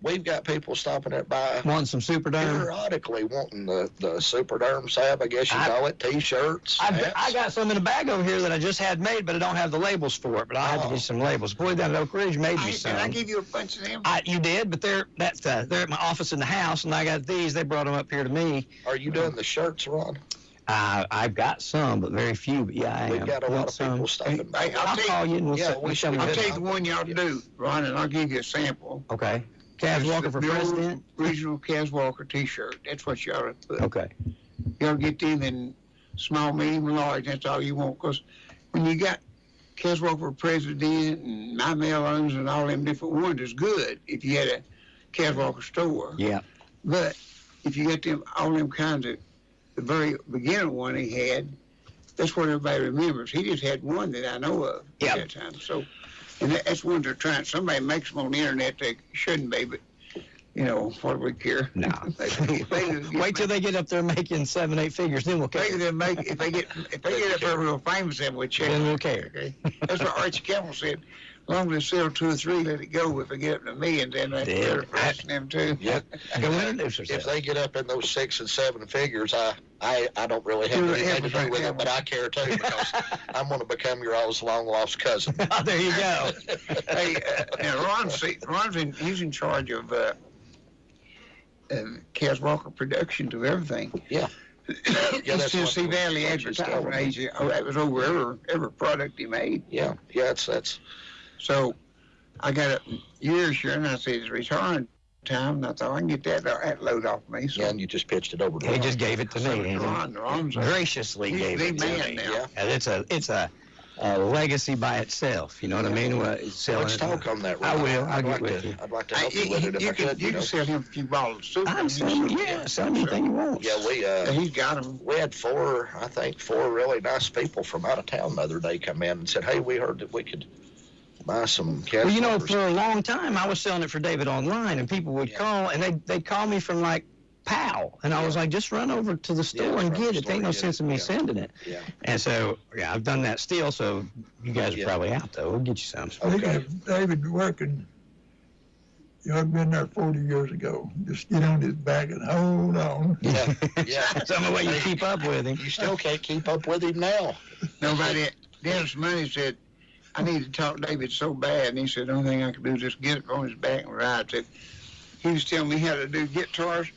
We've got people stopping it by Want some Superderm? periodically wanting the Superderm salve, I guess you call it, T-shirts, I hats. got some in a bag over here that I just had made, but I don't have the labels for it. But I'll have to get some labels. Boy, down at Oak Ridge made me some. Did I give you a bunch of them? You did, but they're at my office in the house, and I got these. They brought them up here to me. Are you doing the shirts, Ron? I've got some, but very few. But yeah, I am. We've got a lot of some. people stopping by. I'll call you and we'll Yeah, set. we should. I'll tell you the one you ought to do, Ron, and I'll give you a sample. Okay. Cass Walker for The old president. Original Cass Walker T-shirt. That's what you ought to put. Okay. You ought to get them in small, medium, and large. That's all you want. Because when you got Cass Walker for president and my mail-ins and all them different ones, is good if you had a Cass Walker store. Yeah. But if you got them all them kinds of the very beginning one he had, that's what everybody remembers. He just had one that I know of at that time. So, and that's one they're trying. Somebody makes them on the internet. They shouldn't be, but you know what do we care? No. Wait till they get up there making 7-8 figures, then we'll care. If they get up there real famous, then we'll check. Then we'll care. Okay. That's what Archie Campbell said. As long as they sell 2 or 3, let it go. If they get up to millions, then that's better for us and them too. Yeah. Go introduce If yourself. they get up in those 6 and 7 figures, I don't really have anything to do with it, but I care too because I'm going to become your always long lost cousin. Oh, there you go. Hey, now he's in charge of Cass Walker Productions of everything. Yeah. It's Tennessee Valley Advertising Agency. Oh, that was over every product he made. Yeah, that's. So I got a year sure, and I said it's return time, and I thought I can get that load off me. So Yeah, and you just pitched it over to He Ron. just gave it to me. Ron's Graciously he's gave the it to man me. now. Yeah. And it's a legacy by itself. You know what I mean? Let's talk on that, I Ron. will. I'll I'd get like with to. you. I'd like to help you with it if I could. You can sell him a few bottles of soup. I'm saying, sell anything you want. Yeah, He's got them. we had four really nice people from out of town the other day come in and said, "Hey, we heard that we could buy some Cass Well, you know, Walkers." for a long time, I was selling it for David online, and people would call, and they'd call me from, like, POW. And I was like, just run over to the store and get it. There ain't no sense in me sending it. Yeah. And so, I've done that still, so you guys are probably out, though. We'll get you some. Speaking of David working, I've been there 40 years ago. Just get on his back and hold on. Yeah. That's the only way you keep up with him. You still can't keep up with him now. Nobody. Dennis Money said, I need to talk to David so bad. And he said, the only thing I can do is just get it on his back and ride. Said, he was telling me how to do guitars.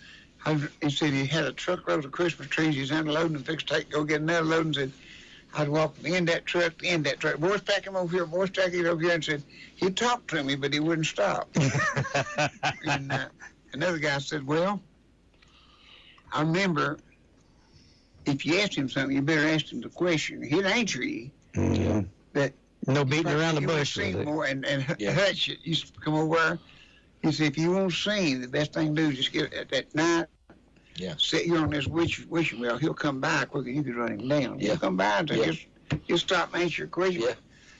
He said he had a truckload of Christmas trees. He's unloading and fixed to go get another load and said, I'd walk from end that truck to end that truck. Boys, pack him over here. Boys, pack it over here. And said, he'd talk to me, but he wouldn't stop. And another guy said, well, I remember if you asked him something, you better ask him the question. He'd answer you. Mm-hmm. But no beating around the you would bush with sing it. more, and Hutch used to come over. He said, if you want to sing, the best thing to do is just get at that night. Yeah. Sit here on this wishing well. He'll come by quicker. You could run him down. Yeah. He'll come by and he'll stop and answer your question. Yeah.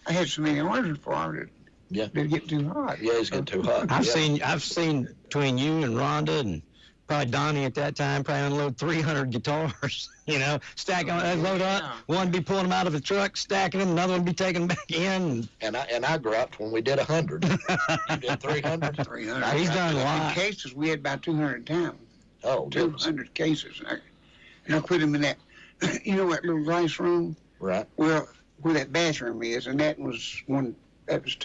I had so many orders for him that it'd get too hot. Yeah, he's getting too hot. I've seen between you and Rhonda and probably Donnie at that time probably unload 300 guitars. Stack on, load up. One be pulling them out of the truck, stacking them. Another one be taking them back in. And I griped when we did 100. You did 300. 300. He's done a lot. In cases, we had about 200 times. Oh, goodness. 200 cases. And I put them in that, that little rice room? Right. Well, where that bathroom is, and that was 2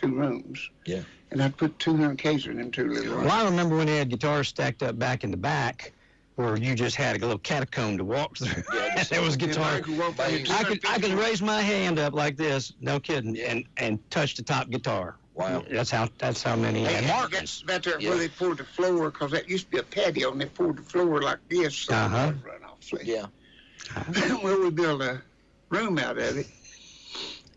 rooms. Yeah. And I put 200 cases in them 2 little rooms. Well, I remember when they had guitars stacked up back in the back, where you just had a little catacomb to walk through. Yeah, There was guitar. I could raise my hand up like this, no kidding, and touch the top guitar Wow. That's how many They had had markings. back there where they poured the floor, because that used to be a patio, and they poured the floor like this, so it wouldn't run off. So, Yeah. well, we built a room out of it,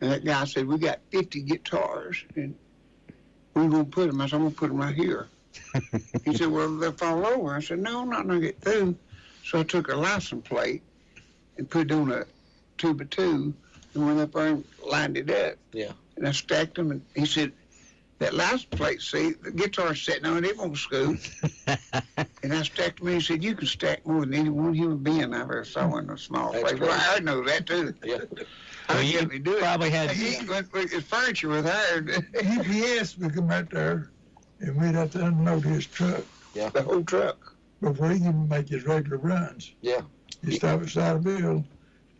and that guy said, we got 50 guitars, and where you going to put them? I said, I'm going to put them right here. He said, well, they'll fall over. I said, no, I'm not going to get through. So I took a license plate and put it on a 2x2 and went up there and lined it up. Yeah. And I stacked them, and he said, that license plate, see, the guitar's sitting on it, it won't scoot. And I stacked them, and he said, you can stack more than any one human being I've ever saw in a small That's place. Well, I know that, too. Yeah. Well, you do it. probably had. His furniture was hired. UPS would come out there, and we'd have to unload his truck The whole truck. before he can even make his regular runs. Yeah. He'd stop beside the bill,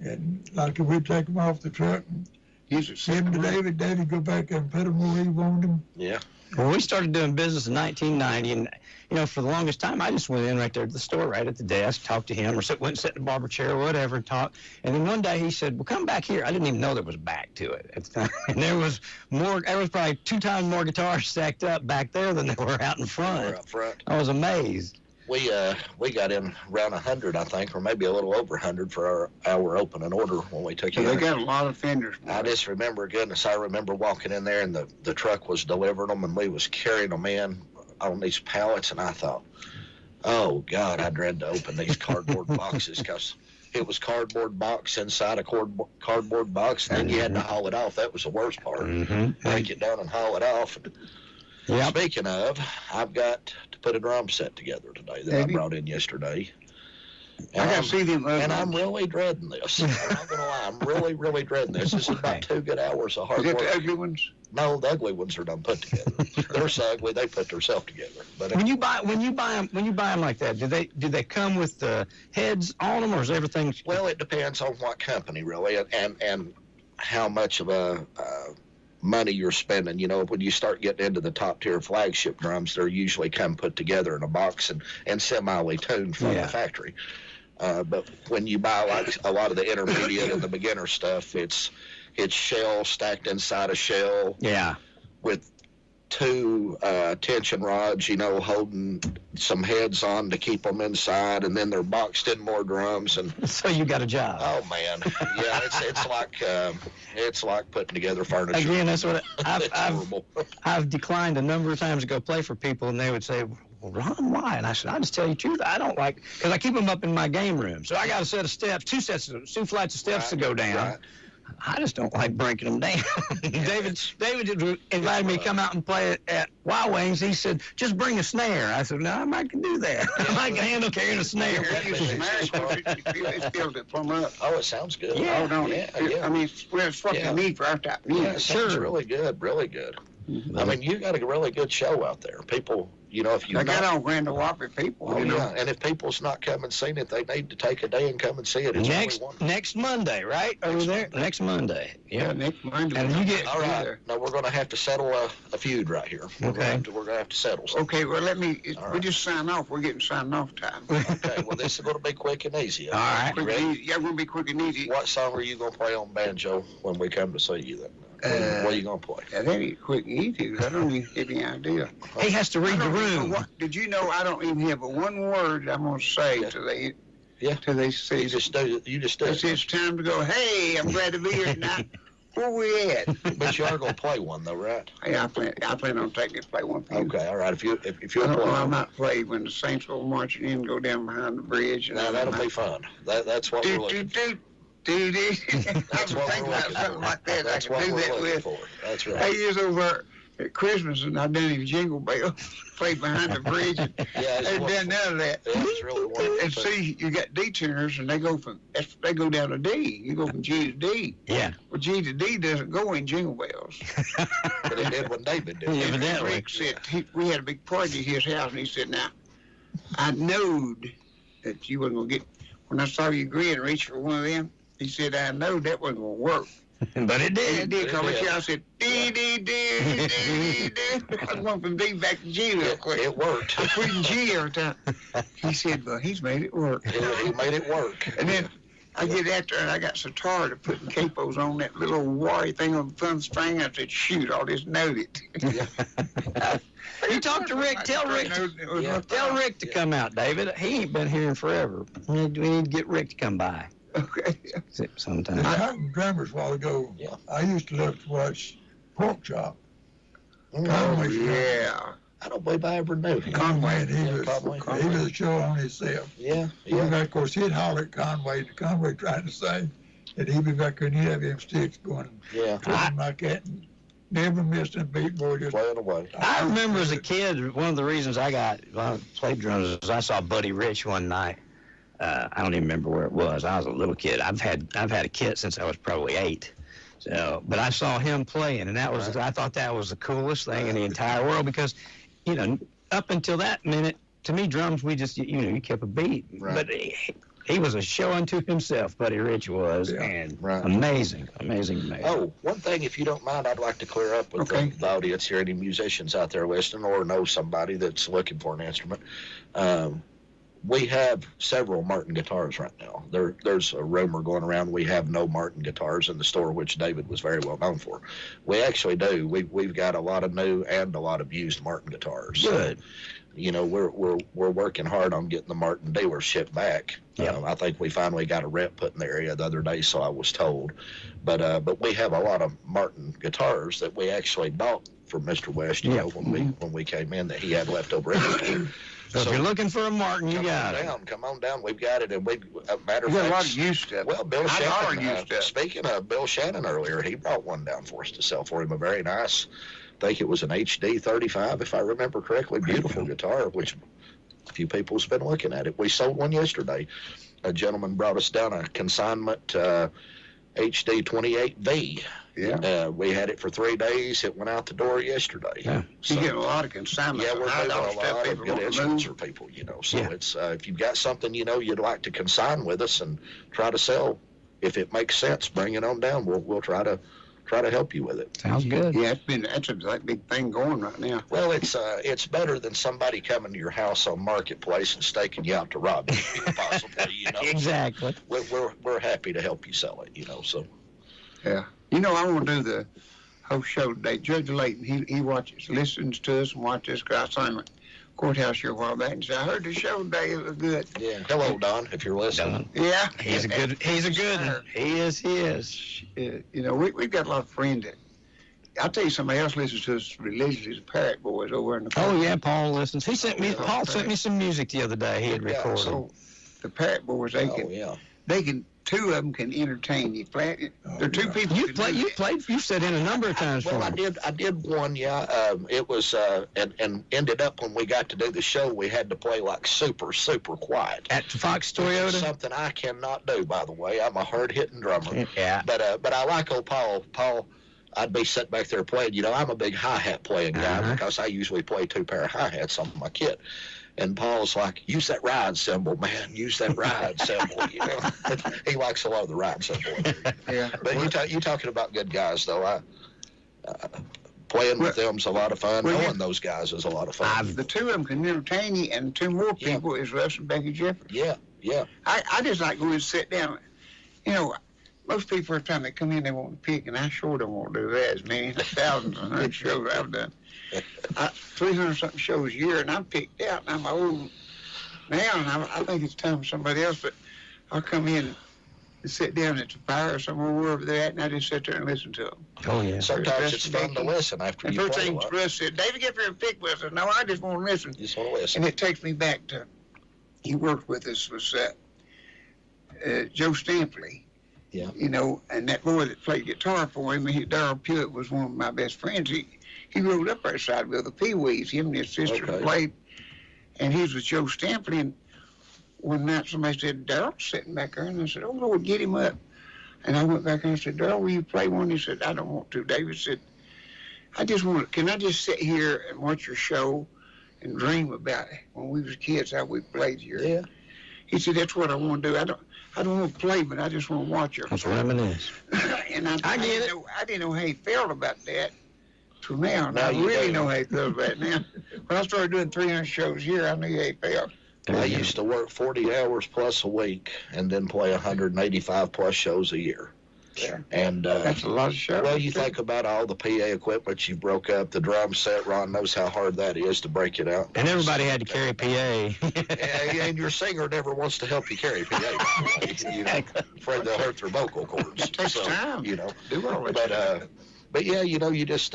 and like we'd take him off the truck, and He's give him to David. David go back and put him where he wanted him. Yeah. Well, we started doing business in 1990, and for the longest time, I just went in right there to the store, right at the desk, talked to him, or went and sat in the barber chair, or whatever, and talked. And then one day he said, well, come back here. I didn't even know there was back to it at the time. And there was probably 2 times more guitars stacked up back there than there were out in front. We're up front. I was amazed. We got in around 100, I think, or maybe a little over 100 for our opening order when we took So it. they got a lot of fenders. I just remember, goodness, I remember walking in there and the truck was delivering them and we was carrying them in on these pallets, and I thought, oh, God, I dread to open these cardboard boxes, because it was cardboard box inside a cardboard box, and then you had to haul it off. That was the worst part. Break it down and haul it off. Yep. Speaking of, I've got to put a drum set together today that I brought in yesterday. I got to see them. And I'm really dreading this. I'm not going to lie. I'm really, really dreading this. This is about 2 good hours of hard Is work. it the ugly ones? No, the ugly ones are done put together. They're so ugly they put themselves together. But When you buy them like that, do they come with the heads on them, or is everything? well, it depends on what company really, and how much of a money you're spending. When you start getting into the top tier flagship drums, they're usually come put together in a box and semi tuned from the factory. But when you buy like a lot of the intermediate and the beginner stuff, it's shell stacked inside a shell. Yeah. With 2 tension rods, holding some heads on to keep them inside, and then they're boxed in more drums. And So you got a job. oh man, yeah, it's like putting together furniture. Again, that's what It's horrible. I've declined a number of times to go play for people, and they would say, well, Ron, why? And I said, I'll just tell you the truth. I don't like, because I keep them up in my game room. So I got a set of steps, 2 flights of steps to go down. Right. I just don't like breaking them down. David invited me to come out and play at WYSH. He said, just bring a snare. I said, no, I might can do that. I might can handle carrying a snare. It's built it plumb up. Oh, it sounds good. Yeah. Oh, don't Yeah, it? yeah. I mean, it's what you need for our type of Yeah, music. it sounds really good, really good. I mean, you got a really good show out there. People, if you I got all Grand Whopper people, Oh, yeah, and if people's not come and seen it, they need to take a day and come and see it. It's only one. Next Monday, right? Over there? Next Monday. Yeah. next Monday. And you get- All right. Now, we're going to have to settle a feud right here. We're going to have to settle something. Okay, well, we right. just sign off. We're getting signing off time. Okay, well, this is going to be quick and easy. All right. You ready? Yeah, we're going to be quick and easy. What song are you going to play on banjo when we come to see you then? What are you going to play? Yeah, that ain't quick and easy. I don't even have any idea. He has to read the room. Did you know I don't even have but one word I'm going to say till they say You just do it's it. time to go. Hey, I'm glad to be here tonight. Where we at? But you are going to play one, though, right? Yeah, I plan on taking it, play one for you. Okay, all right. If you'll I play might play when the Saints go marching in, go down behind the bridge. And now, that'll be fun. That's what we're looking for. That's what we're looking for. Something like that. That's I what can do we're that looking with. for. That's right. 8 years over at Christmas, and I done him Jingle Bell, played behind the bridge, and Yeah, they've done none of that. Yeah, it's really wonderful. And see, you got D tuners, and they go down to D. You go from G to D. Yeah. Well, G to D doesn't go in Jingle Bells. But it did when David did. Yeah, it. evidently. Rick said we had a big party at his house, and he said, "Now, I knowed that you wasn't gonna get. When I saw you grin and reach for one of them, he said, I know that wasn't gonna work." But it And did. it did. Call me. did. I said, D D D D D. I went from D back to G real quick. It worked. I put in G every time. He said, "Well, he's made it work." He made it work. And then I get after it, and I got so tired of putting capos on that little wiry thing on the thumb string. I said, shoot, I'll just note it. You talk to Rick. Tell Rick to come out, David. He ain't been here in forever. We need to get Rick to come by. Okay. Sometime. The Mountain Drummers a while ago, I used to love to watch Pork Chop. Oh, yeah. I don't believe I ever knew him. Conway, and he was a show on himself. Yeah. Of course, he'd holler at Conway trying to sing, and he'd be back there and he'd have them sticks going. Yeah. Like that. And never missed a beat, boy. Just playing away. I remember as a kid, one of the reasons I played drums was I saw Buddy Rich one night. I don't even remember where it was. I was a little kid. I've had a kit since I was probably 8. So, but I saw him playing, and I thought that was the coolest thing in the entire world because, up until that minute, to me, drums, we just, you kept a beat. Right. But he was a show unto himself, Buddy Rich was, and amazing. Oh, one thing, if you don't mind, I'd like to clear up with the audience here, any musicians out there listening or know somebody that's looking for an instrument. We have several Martin guitars right now. There's a rumor going around we have no Martin guitars in the store, which David was very well known for. We actually do. We've got a lot of new and a lot of used Martin guitars. Good. So, we're working hard on getting the Martin dealership back. Yep. I think we finally got a rep put in the area the other day, so I was told. But we have a lot of Martin guitars that we actually bought from Mr. West, when we came in, that he had left over in. So if you're looking for a Martin, you got it. Come on down. We've got it. And matter of fact, got a lot of used stuff. Well, Bill Shannon, speaking of Bill Shannon earlier, he brought one down for us to sell for him. A very nice, I think it was an HD 35, if I remember correctly. Beautiful guitar, which a few people's been looking at it. We sold one yesterday. A gentleman brought us down a consignment HD 28V. Yeah. We had it for 3 days. It went out the door yesterday. Yeah. So, you get a lot of consignments. Yeah, we're doing a lot of good instruments for move. people, So it's if you've got something you'd like to consign with us and try to sell, if it makes sense, bring it on down. We'll try to help you with it. Sounds good. Yeah, that's a big thing going right now. Well, it's better than somebody coming to your house on Marketplace and staking you out to rob you, possibly. Exactly. We're happy to help you sell it. So. Yeah. I want to do the whole show today. Judge Layton, he listens to us and watches. I saw him at courthouse here a while back and said, I heard the show today. It was good. Yeah. Hello, Don, if you're listening. Yeah. He's a good one. He is. We've got a lot of friends that, I'll tell you, somebody else listens to us religiously, the Parrot Boys over in the Oh, yeah, Paul listens. Paul sent me some music the other day he had recorded. So the Parrot Boys, they can, two of them can entertain you. They're two people. You've said in a number of times for them. I did one, it was, and ended up when we got to do the show, we had to play like super, super quiet. At Fox Toyota? Something I cannot do, by the way. I'm a hard-hitting drummer. Yeah. But I like old Paul. Paul, I'd be sitting back there playing. I'm a big hi-hat playing guy because I usually play 2 pair of hi-hats on my kit. And Paul's like, use that ride cymbal, man. Use that ride cymbal. He likes a lot of the ride cymbal. Yeah. But you talking about good guys, though. Playing with them's a lot of fun. Knowing those guys is a lot of fun. The two of them can entertain you, and 2 more people is Russ and Becky Jeffers. Yeah. I just like going and sit down. Most people, first time they come in, they want to pick, and I sure don't want to do that. As many thousands and hundreds of shows I've done. 300-something shows a year, and I'm picked out, and I'm old now, and I think it's time for somebody else, but I'll come in and sit down at the fire somewhere, wherever they're at, and I just sit there and listen to them. Oh, yeah. Sometimes it's fun to listen after you play. And first thing Russ said, David, get up here and pick with us. I said, no, I just want to listen. You just want to listen. And it takes me back to, he worked with us, was Joe Stampley. Yeah. And that boy that played guitar for him, Darrell Pewitt, was one of my best friends. He rode up our side with the Pee-wees. Him and his sister played, and he was with Joe Stampley. And one night somebody said, Darrell's sitting back there. And I said, oh, Lord, get him up. And I went back and I said, Darrell, will you play one? He said, I don't want to. David said, can I just sit here and watch your show and dream about it when we was kids, how we played here? Yeah. He said, that's what I want to do. I don't want to play, but I just want to watch her. That's reminisce. And I didn't know how he felt about that till now. And I really know how he feels about it now. When I started doing 300 shows a year, I knew how he felt. I used to work 40 hours plus a week and then play 185 plus shows a year. Yeah. And That's a lot of shows. well, you think about all the PA equipment you broke up, the drum set. Ron knows how hard that is to break it out. And everybody had to carry PA. And your singer never wants to help you carry PA. You know, afraid they'll hurt their vocal cords. It takes time. You know, Do all that. But yeah, you know, you just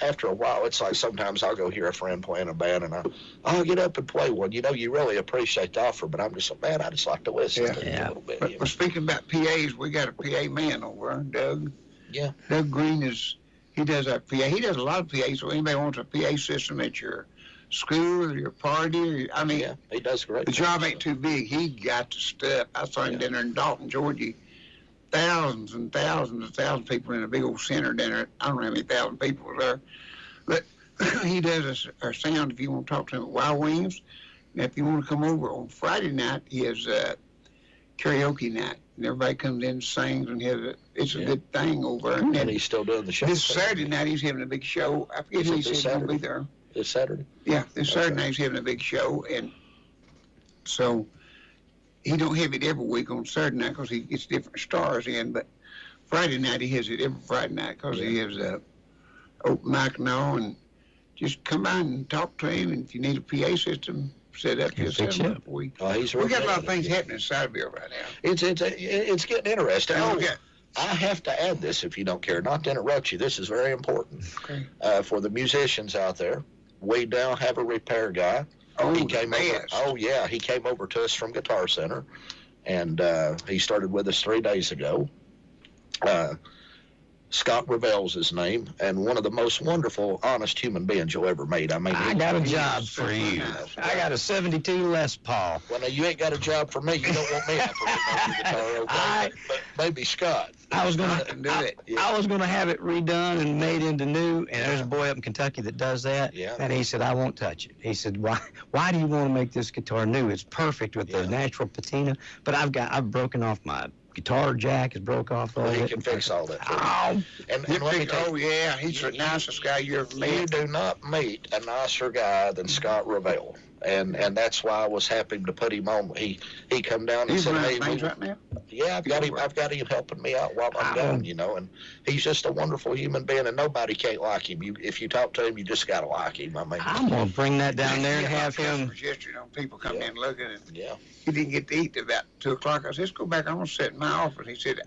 after a while, it's like sometimes I'll go hear a friend playing a band, and I'll get up and play one. You know, you really appreciate the offer, but I'm just like, man, I just like to listen to it a little bit. But speaking about PAs, we got a PA man over, Doug. Yeah. Doug Green he does our PA. He does a lot of PAs. So anybody wants a PA system at your school or your party, Yeah, he does great. The job ain't too big. He got the stuff. I saw him down there in Dalton, Georgia. Thousands and thousands of people in a big old center down there. I don't know how many thousand people are there. But he does our sound if you want to talk to him at Wild Wings. And if you want to come over on Friday night, he has karaoke night. And everybody comes in and sings, and it's a good thing over there. And he's still doing the show. This Saturday night, he's having a big show. I forget who he said he's going to be there. This Saturday? Yeah, this Saturday night he's having a big show. And so he don't have it every week on Saturday night because he gets different stars in, but Friday night he has it every Friday night because he has a open mic and all, and just come by and talk to him, and if you need a PA system set up, he'll set them up for you. We got a lot of things happening in Sideville right now. It's getting interesting. Okay. I have to add this, if you don't care, not to interrupt you. This is very important. Okay. For the musicians out there, we now have a repair guy. Oh, he came over. yes. Oh yeah, he came over to us from Guitar Center, and he started with us 3 days ago. Scott Ravel's his name, and one of the most wonderful, honest human beings you'll ever meet. I mean, I got a job for you. I got a 72 Les Paul. Well, now, you ain't got a job for me. You don't want me operating on your guitar, okay? But maybe Scott. I was gonna do it. Yeah. I was gonna have it redone and made into new, and there's a boy up in Kentucky that does that. Yeah. And he said, I won't touch it. He said, why do you want to make this guitar new? It's perfect with the natural patina, but I've broken off my guitar jack, is broke off all He it. can fix all that for you. Oh, And let me tell you, yeah, he's the nicest guy you ever you met. do not meet a nicer guy than Scott Ravel. And that's why I was happy to put him on. He come down and He's said, running hey, things right now? yeah, I've got him helping me out while I'm gone, you know, and he's just a wonderful human being, and nobody can't like him. If you talk to him, you just got to like him. I mean, I'm gonna bring that down there and have him. Yesterday, people come in looking, and yeah. he didn't get to eat till about 2 o'clock. I said, let's go back. I'm going to sit in my office. He said,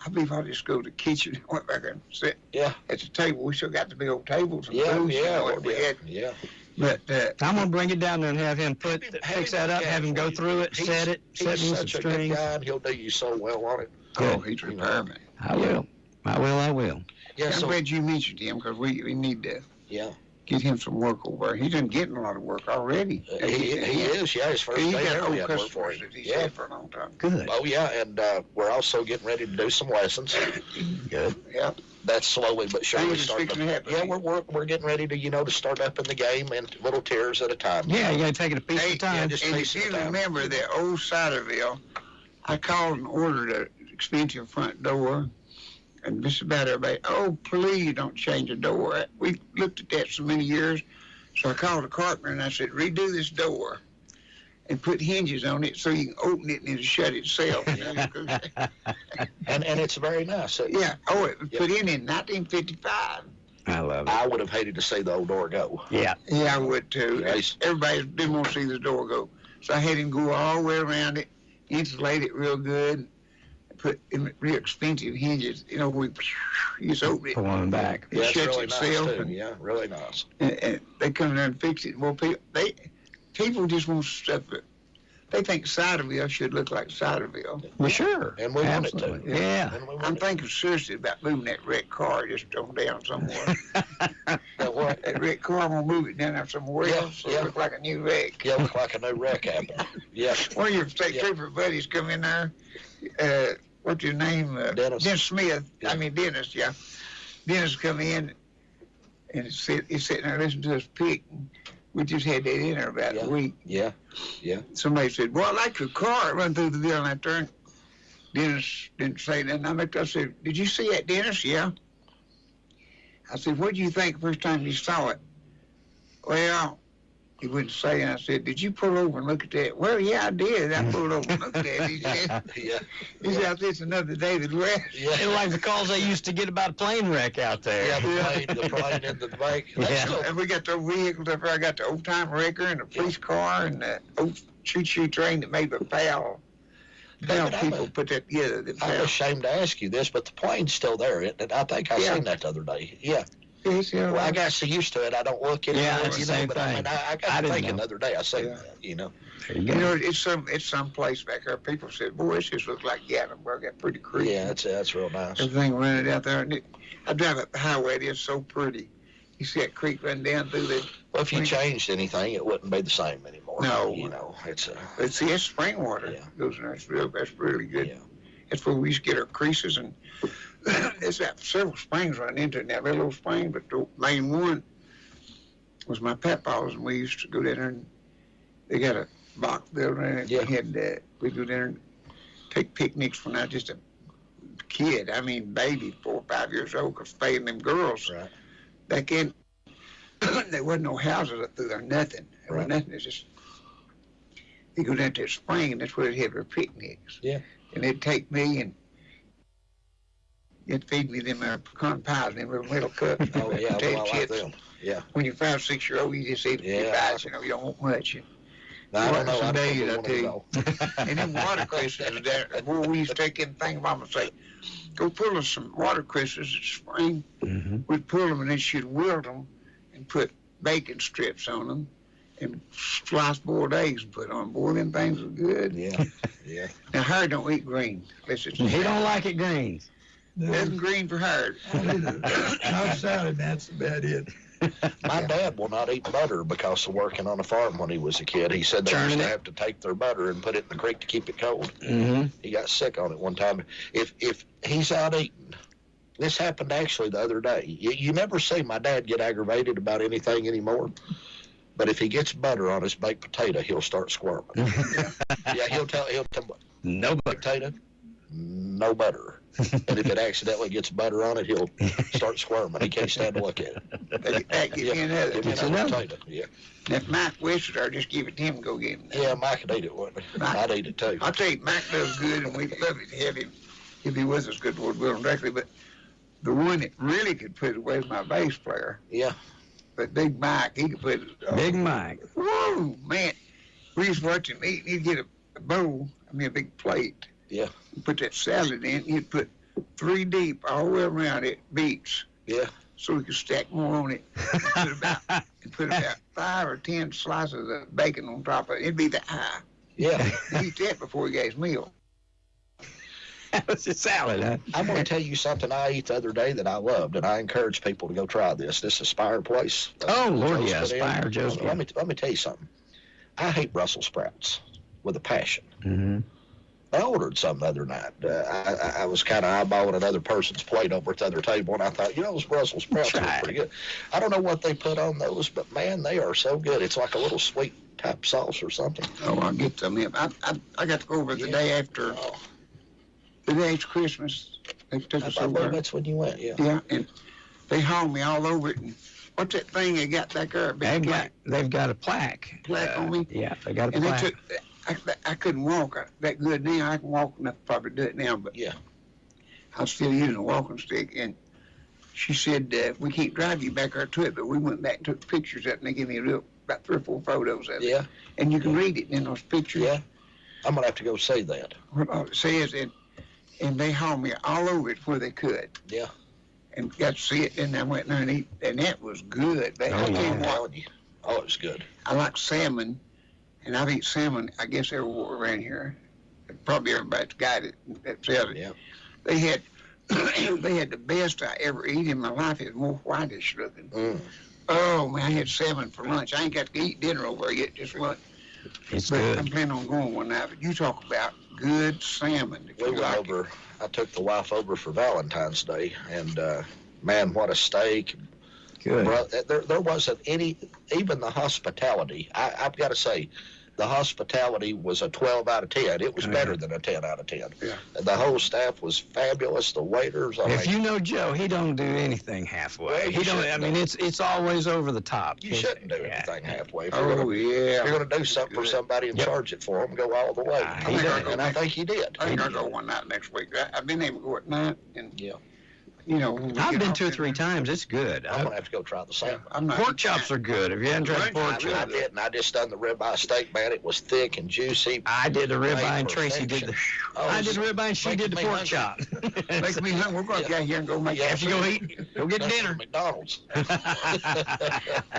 I believe I'll just go to the kitchen and went back and sit Yeah. at the table. We still got the big old tables and Yeah, booths, yeah, what we had. yeah. But I'm gonna bring it down there and have him fix that up, have him go through it, set it He's with some such a good strings. guy, and he'll do you so well on it. oh, he's retirement. I will. Yeah, I'm so, glad you mentioned him because we need to yeah. get him some work over there. He doesn't getting a lot of work already. He is, yeah. His first He day got there, we old had work for customers him. that he Yeah. said for a long time. Good. Oh, yeah, and we're also getting ready to do some lessons. Good. Yeah. That's slowly but surely Things are starting fixing to happen. Yeah, we're getting ready to, to start up in the game in little tiers at a time. Yeah, you gotta take it a piece at a time. just And piece if at you a time. remember the old Sideville, I called and ordered an expensive front door, and just about everybody, oh, please don't change the door. We looked at that so many years, so I called the carpenter and I said, redo this door and put hinges on it so you can open it and it'll shut itself. And it's very nice. Yeah, it was put in 1955. I love it. I would have hated to see the old door go. Yeah. Yeah, I would too. Nice. Everybody didn't want to see the door go. So I had him go all the way around it, insulate it real good, put in real expensive hinges. We just open it. Pull on back. It Yeah, it's shuts really nice itself. too. Yeah, really nice. And they come down and fix it. Well, people just want stuff that they think Sideville should look like Sideville. Well, sure. And we want it Absolutely. to. Yeah. And we want I'm it. thinking seriously about moving that red car just on down somewhere. That what? That red car, I'm going to move it down there somewhere Yeah, else so yeah. it look like a new wreck. Yeah, look like a new wreck happened. Yeah. One of your state trooper buddies come in there. What's your name? Dennis. Dennis Smith. Yeah. Dennis, yeah. Dennis come in and he's sitting there listening to us pick. We just had that in there about a week. Yeah. Somebody said, well, I like your car. It run through the deal, and I turned. Dennis didn't say nothing. I said, did you see that, Dennis? Yeah. I said, what did you think the first time you saw it? Well, he wouldn't say. And I said, "Did you pull over and look at that?" "Well, yeah, I did. I pulled over and looked at it." He said, Yeah. "He said, it's another David West." Yeah. It's like the calls they used to get about a plane wreck out there. Yeah, the plane in the bank. And we got those vehicles up there. I got the old-time wrecker and the police car and the old choo-choo train that made the pal people put that together. I'm ashamed to ask you this, but the plane's still there, isn't it? I think I seen that the other day. Yeah. Yes, yeah. Well, I got so used to it, I don't look at it. Yeah, it's the same but thing. I got to thinking the other day, I seen that, There you You go. know, it's some place back there. People said, "Boy, this just looks like Gatlinburg. That's pretty creepy." Yeah, that's real nice. Everything running out there. And I drive up the highway. It is so pretty. You see that creek running down through there. Well, if you changed anything, it wouldn't be the same anymore. No. You know, it's But see, it's spring water. Yeah. Goes in there. That's really good. Yeah. That's where we used to get our creases, and there's several springs running into it now, very little spring, but the main one was my papa's, and we used to go down there, and they got a box building, and Yeah. we'd go down there and take picnics when I was just a kid. I mean, baby, 4 or 5 years old, because paying them girls Right. back in, there wasn't no houses up through there, nothing. There was nothing. It's just, you go down to the spring, and that's where they had their picnics. Yeah. And they'd take me and you'd feed me them pecan pies in them little metal cups. Oh, yeah, potato well, I like chips. them. Yeah. When you're 5 or 6 year old, you just eat a few pies, you know, you don't want much. Now, I don't know. I Some don't days, really I want tell to you. know. And them water crystals there, where we used to take in thing, Mama say, "Go pull us some water crystals at spring." Mm-hmm. We'd pull them and then she'd wilt them and put bacon strips on them and sliced boiled eggs and put on. Boy, them things were good. Yeah. Yeah. Now, Howard don't eat green. Unless it's He don't like it green. Nothing green for Howard. Not salad, that's about it. My dad will not eat butter because of working on a farm when he was a kid. He said they used to have to take their butter and put it in the creek to keep it cold. Mm-hmm. He got sick on it one time. If he's out eating, this happened actually the other day. You never see my dad get aggravated about anything anymore. But if he gets butter on his baked potato, he'll start squirming. Yeah, he'll tell No butter. potato, no butter. And if it accidentally gets butter on it, he'll start squirming. He can't stand to look at it. Give me another. Give me It's another another. potato. Yeah. And if Mike wished it, I'd just give it to him and go get him. Yeah, Mike could eat it, wouldn't he? I'd eat it too. I'll tell you, Mike does good, and we'd love it to have him. He'd be with us good Lord willing directly. But the one that really could put it away is my bass player. Yeah. But Big Mike, he could put it. Big Mike. Whoa, man. We used to watch him eat, and he'd get a bowl, a big plate. Yeah. And put that salad in. He'd put 3 deep all the way around it, beets. Yeah. So we could stack more on it. And put about 5 or 10 slices of bacon on top of it. It'd be that high. Yeah. He'd eat that before he got his meal. That was a salad, huh? I'm going to tell you something I ate the other day that I loved, and I encourage people to go try this. This Aspire place. Oh, Lord, Joe's yeah, put in. Aspire, Joe's Let me tell you something. I hate Brussels sprouts with a passion. Mm-hmm. I ordered some the other night. I was kind of eyeballing another person's plate over at the other table, and I thought, those Brussels sprouts are pretty good. I don't know what they put on those, but, man, they are so good. It's like a little sweet type sauce or something. Oh, I'll get some. I got to go over the day after. The day after Christmas, they took us I over. believe that's when you went, yeah. Yeah, and they hauled me all over it. And what's that thing they got back there? A big They've got a plaque. plaque on me. Yeah, they got a And plaque. I couldn't walk that good now. I can walk enough to probably do it now, but Yeah. I was still using a walking stick. And she said, we can't drive you back there to it, but we went back and took pictures of it, and they gave me about 3 or 4 photos of it. Yeah. And you can read it in those pictures. Yeah. I'm going to have to go see that. What it says, and they hauled me all over it where they could. Yeah. And got to see it, and I went there and eat, and that was good. I'll tell you I'm what, telling you. Oh, it was good. I like salmon, and I've eaten salmon, I guess, everywhere around here. Probably everybody's got it that sells it. Yeah. They had they had the best I ever eat in my life. It was more whitish looking. Mm. Oh, man, I had salmon for lunch. I ain't got to eat dinner over there yet, just lunch. It's But good. I'm planning on going one night. But you talk about good salmon. If We you went like over, I took the wife over for Valentine's Day, and, man, what a steak. Good. Bro, there wasn't any, even the hospitality. I've got to say, the hospitality was a 12 out of 10. It was better than a 10 out of 10. Yeah. The whole staff was fabulous. The waiters. If you know Joe, he don't do anything halfway. Well, he don't. I mean, it's always over the top. You shouldn't do anything halfway. If you're going to do something for somebody and charge it for them, go all the way. I think he did. I think I'll go one night next week. I've been able to go at night, and you know, I've been 2 or 3 times. It's good. I'm gonna have to go try the same. Pork chops are good. If you haven't tried pork chops, I didn't. I just done the ribeye steak, man. It was thick and juicy. I did the ribeye, and Tracy did the. I did the ribeye, and she did the pork chop. Makes me hungry. We're gonna get here and go make. You have to go eat. Go get dinner. McDonald's. Well, we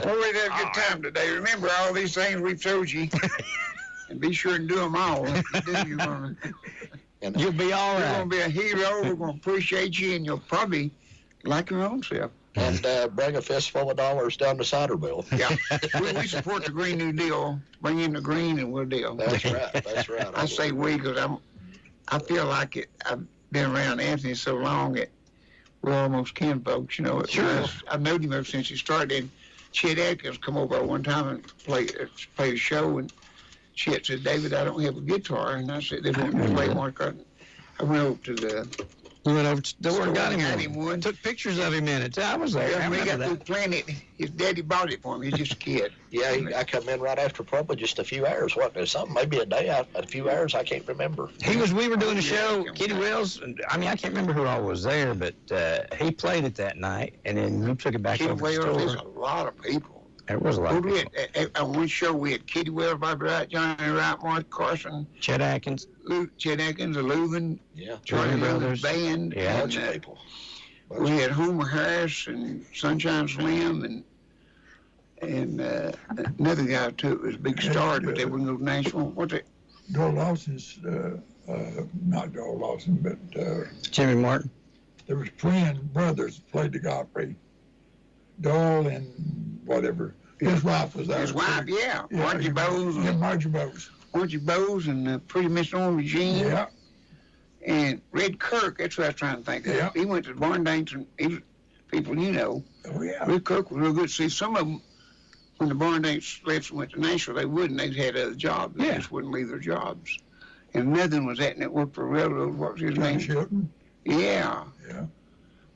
had a good time today. Remember all these things we've told you, and be sure and do them all. If you do, you're gonna. And you'll be all right. You're going to be a hero. We're going to appreciate you, and you'll probably like your own self. And bring a fistful of dollars down to Ciderville. Yeah. we support the Green New Deal. Bring in the green, and we'll deal. That's right. That's right. I say we because I feel like it. I've been around Anthony so long that we're almost kin folks. You know. Sure. I've known him ever since he started. And Chet Atkins come over one time and play a show, and Chet said, "David, I don't have a guitar." And I said, "They want me to play one." I went over to the. You went over to the store and got him one. Took pictures of him in it. I was there. Yeah, he got through playing it. His daddy bought it for him. He's just a kid. Yeah, I come in right after probably just a few hours. What? Something maybe a day, a few hours. I can't remember. We were doing a show. Kitty Wells. I mean, I can't remember who all was there, but he played it that night, and then we took it back over to the store. There's a lot of people. There was a lot of people. On one show, we had Kitty Wells, Bobby Wright, Johnny Wright, Mark Carson, Chet Atkins, the Leuven, Charlie Brothers band, and people. We had Homer Harris and Sunshine Slim and another guy too. It was a big star, but they wouldn't go to Nashville. What's it? Joel Lawson's, not Joel Lawson, but Jimmy Martin. There was twin brothers that played the Godfrey. Dole and whatever. His wife was there. His wife, Margie Bowes. Yeah, Margie Bowes. Margie Bowes and Pretty Miss Norma Jean. Yeah. And Red Kirk, that's what I was trying to think of. Yeah. He went to barn dancing. People you know. Oh, yeah. Red Kirk was real good. See, some of them, when the barn dance lets went to Nashville, they wouldn't. They had other jobs. They just wouldn't leave their jobs. And another one was that, and it worked for railroad. What was his name? Shilton. Yeah. Yeah.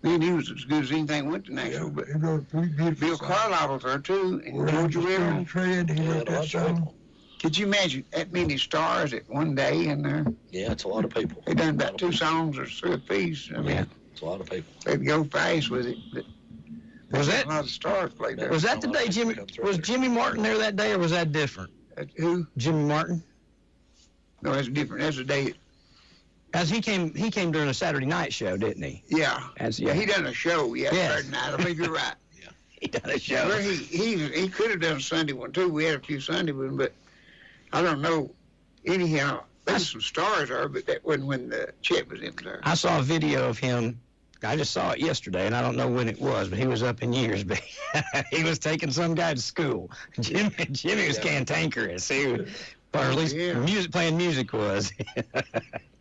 Man, he was as good as anything went to Nashville. But he wrote a pretty beautiful Bill song. Carlisle was there too, and Georgia River. Trade, he wrote that song. Could you imagine that many stars at one day in there? Yeah, it's a lot of people. They done about 2 songs or 3 apiece. I mean, it's a lot of people. They'd go fast with it, but was that a lot of stars played there? Was that the day Jimmy Martin there that day, or was that different? Who? Jimmy Martin. No, that's different. That's the day. As he came during a Saturday night show, didn't he? Yeah. He done a show. Saturday night. I think you're right. He done a show. Well, he could have done a Sunday one too. We had a few Sunday ones, but I don't know. Anyhow, there's some stars there, but that wasn't when the Chet was in there. I saw a video of him. I just saw it yesterday, and I don't know when it was, but he was up in years. But he was taking some guy to school. Jimmy was cantankerous. He was, or at least playing music was.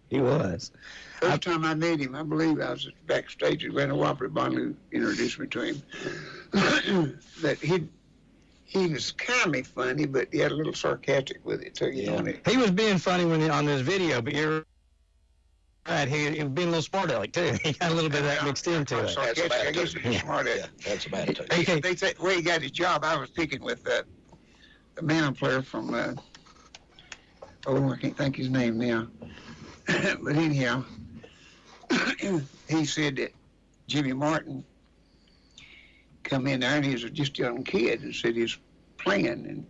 He was. First time I met him, I believe I was backstage at Grand Whopper. Bonnie introduced me to him. That he was kind of funny, but he had a little sarcastic with it too. You know. He was being funny on this video, but you're right. He was being a little smart aleck too. He got a little bit of that mixed into it. Sarcastic, I guess he's smart aleck. That's a bad attitude. Okay. They said where he got his job. I was picking with the man player from. I can't think his name now. But anyhow, he said that Jimmy Martin come in there, and he was just a young kid, and said he was playing, and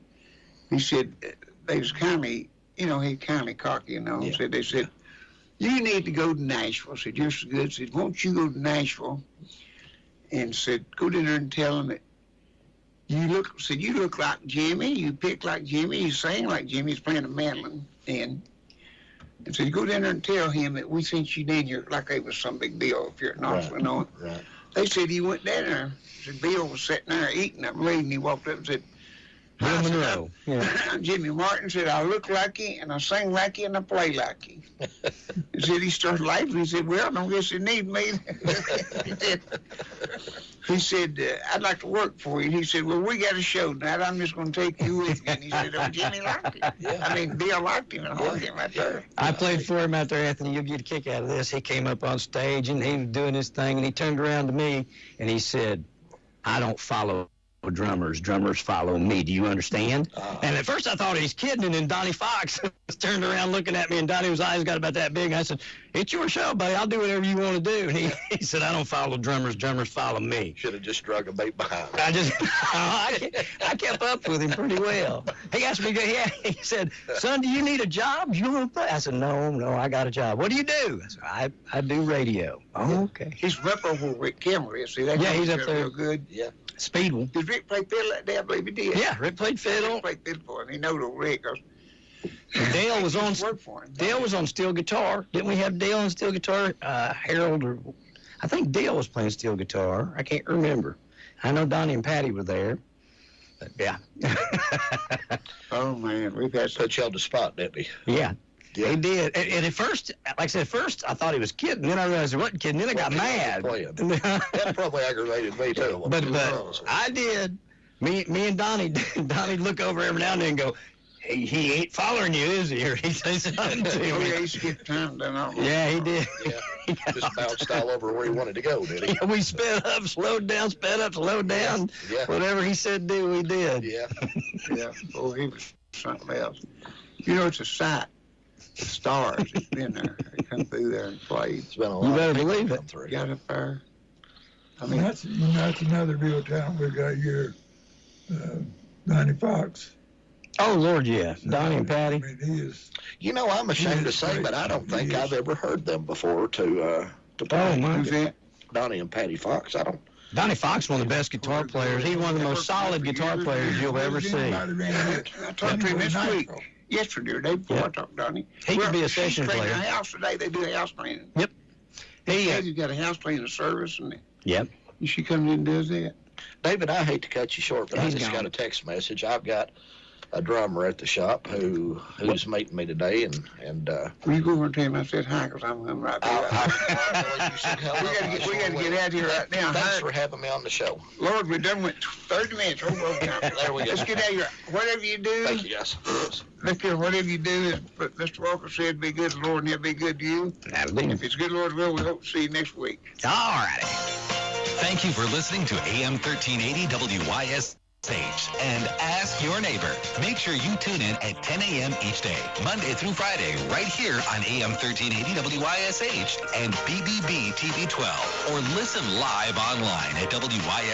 he said they was kind of cocky, you know. Yeah. They said, you need to go to Nashville. I said, you're so good. Said, won't you go to Nashville? And said, go down there and tell them that you look like Jimmy, you pick like Jimmy, you sing like Jimmy. He's playing a mandolin, and so you go down there and tell him that we sent you down here like it was some big deal if you're at Knoxville, you know. Right. They said he went down there. Said Bill was sitting there eating, I believe, and he walked up and said, Bill Monroe. Yeah. Jimmy Martin said, I look like you, and I sing like you, and I play like you. He said he started laughing. He said, well, I don't guess you need me. he said, I'd like to work for you. And he said, well, we got a show tonight. I'm just going to take you with me. And he said, oh, Jimmy liked him. Yeah. I mean, Bill liked him and hugged him right there. I played for him out there, Anthony. You'll get a kick out of this. He came up on stage, and he was doing his thing, and he turned around to me, and he said, I don't follow drummers. Drummers follow me. Do you understand? And at first I thought he was kidding, and then Donnie Fox turned around looking at me, and Donnie's eyes got about that big. I said, it's your show, buddy. I'll do whatever you want to do. And he said, I don't follow drummers. Drummers follow me. Should have just drug a bait behind. I kept up with him pretty well. He asked me, he said, son, do you need a job? You want to play? I said, no, I got a job. What do you do? I said, I do radio. Oh, okay. He's up over where Rick Kimmer is. See, that he's up there. real good. Yeah. Speedwell. Did Rick play fiddle that day? I believe he did. Yeah, Rick played fiddle. Rick played fiddle for him. He knowed old Rick. Dale was on. Work for him. Dale was on steel guitar. Didn't we have Dale on steel guitar? Harold, or I think Dale was playing steel guitar. I can't remember. I know Donnie and Patty were there. But yeah. Oh man, we've had Put you on the spot, didn't he? Yeah. He did. And at first, like I said, I thought he was kidding. Then I realized he wasn't kidding. Then I got mad. That probably aggravated me too. But I did. Me and Donnie look over every now and then and go, hey, he ain't following you, is he? Or he say something to me. Oh, yeah, he skipped time down. Yeah, he did. Yeah. Just bounced all over where he wanted to go, did he? Yeah, we sped up, slowed down, sped up, slowed down. Yeah. Whatever he said do, we did. Yeah. Yeah. Oh, he was something else. You know, it's a sight. The stars that's been there. They come through there and played. It's been a lot. You better of people believe it. come through. Got up there. I mean, mean, that's another real talent we got here. Donnie Fox. Oh, Lord, yeah. Donnie and Patty. I mean, he is. You know, I'm ashamed to say, but I don't think I've ever heard them before to play. Oh, my. who's that? Donnie and Patty Fox. I don't. Donnie Fox, one of the best guitar players. He's one of the most solid guitar players you'll ever see. I talked to him this week. Yesterday or day before I talked to Donnie. He could be a session player. player. A house today. They do house cleaning. Yep. He's got a house cleaning service, and Yep. she comes in and does that. David, I hate to cut you short, but He's I just gone. got a text message. I've got a drummer at the shop who's meeting me today, and Will you go over and tell him I said hi, because I'm right there. We got to get out of here right now. Thanks for having me on the show. Lord, we're done with 30 minutes. Over time. There we go. Let's get out of here. Whatever you do, Thank you, guys. look here, whatever you do, as Mr. Walker said, be good to the Lord, and he'll be good to you. If it's good, Lord's will, we hope to see you next week. All righty. Thank you for listening to AM 1380 WYSH and Ask Your Neighbor. Make sure you tune in at 10 a.m. each day, Monday through Friday, right here on AM 1380 WYSH and BBB TV 12, or listen live online at WYSH.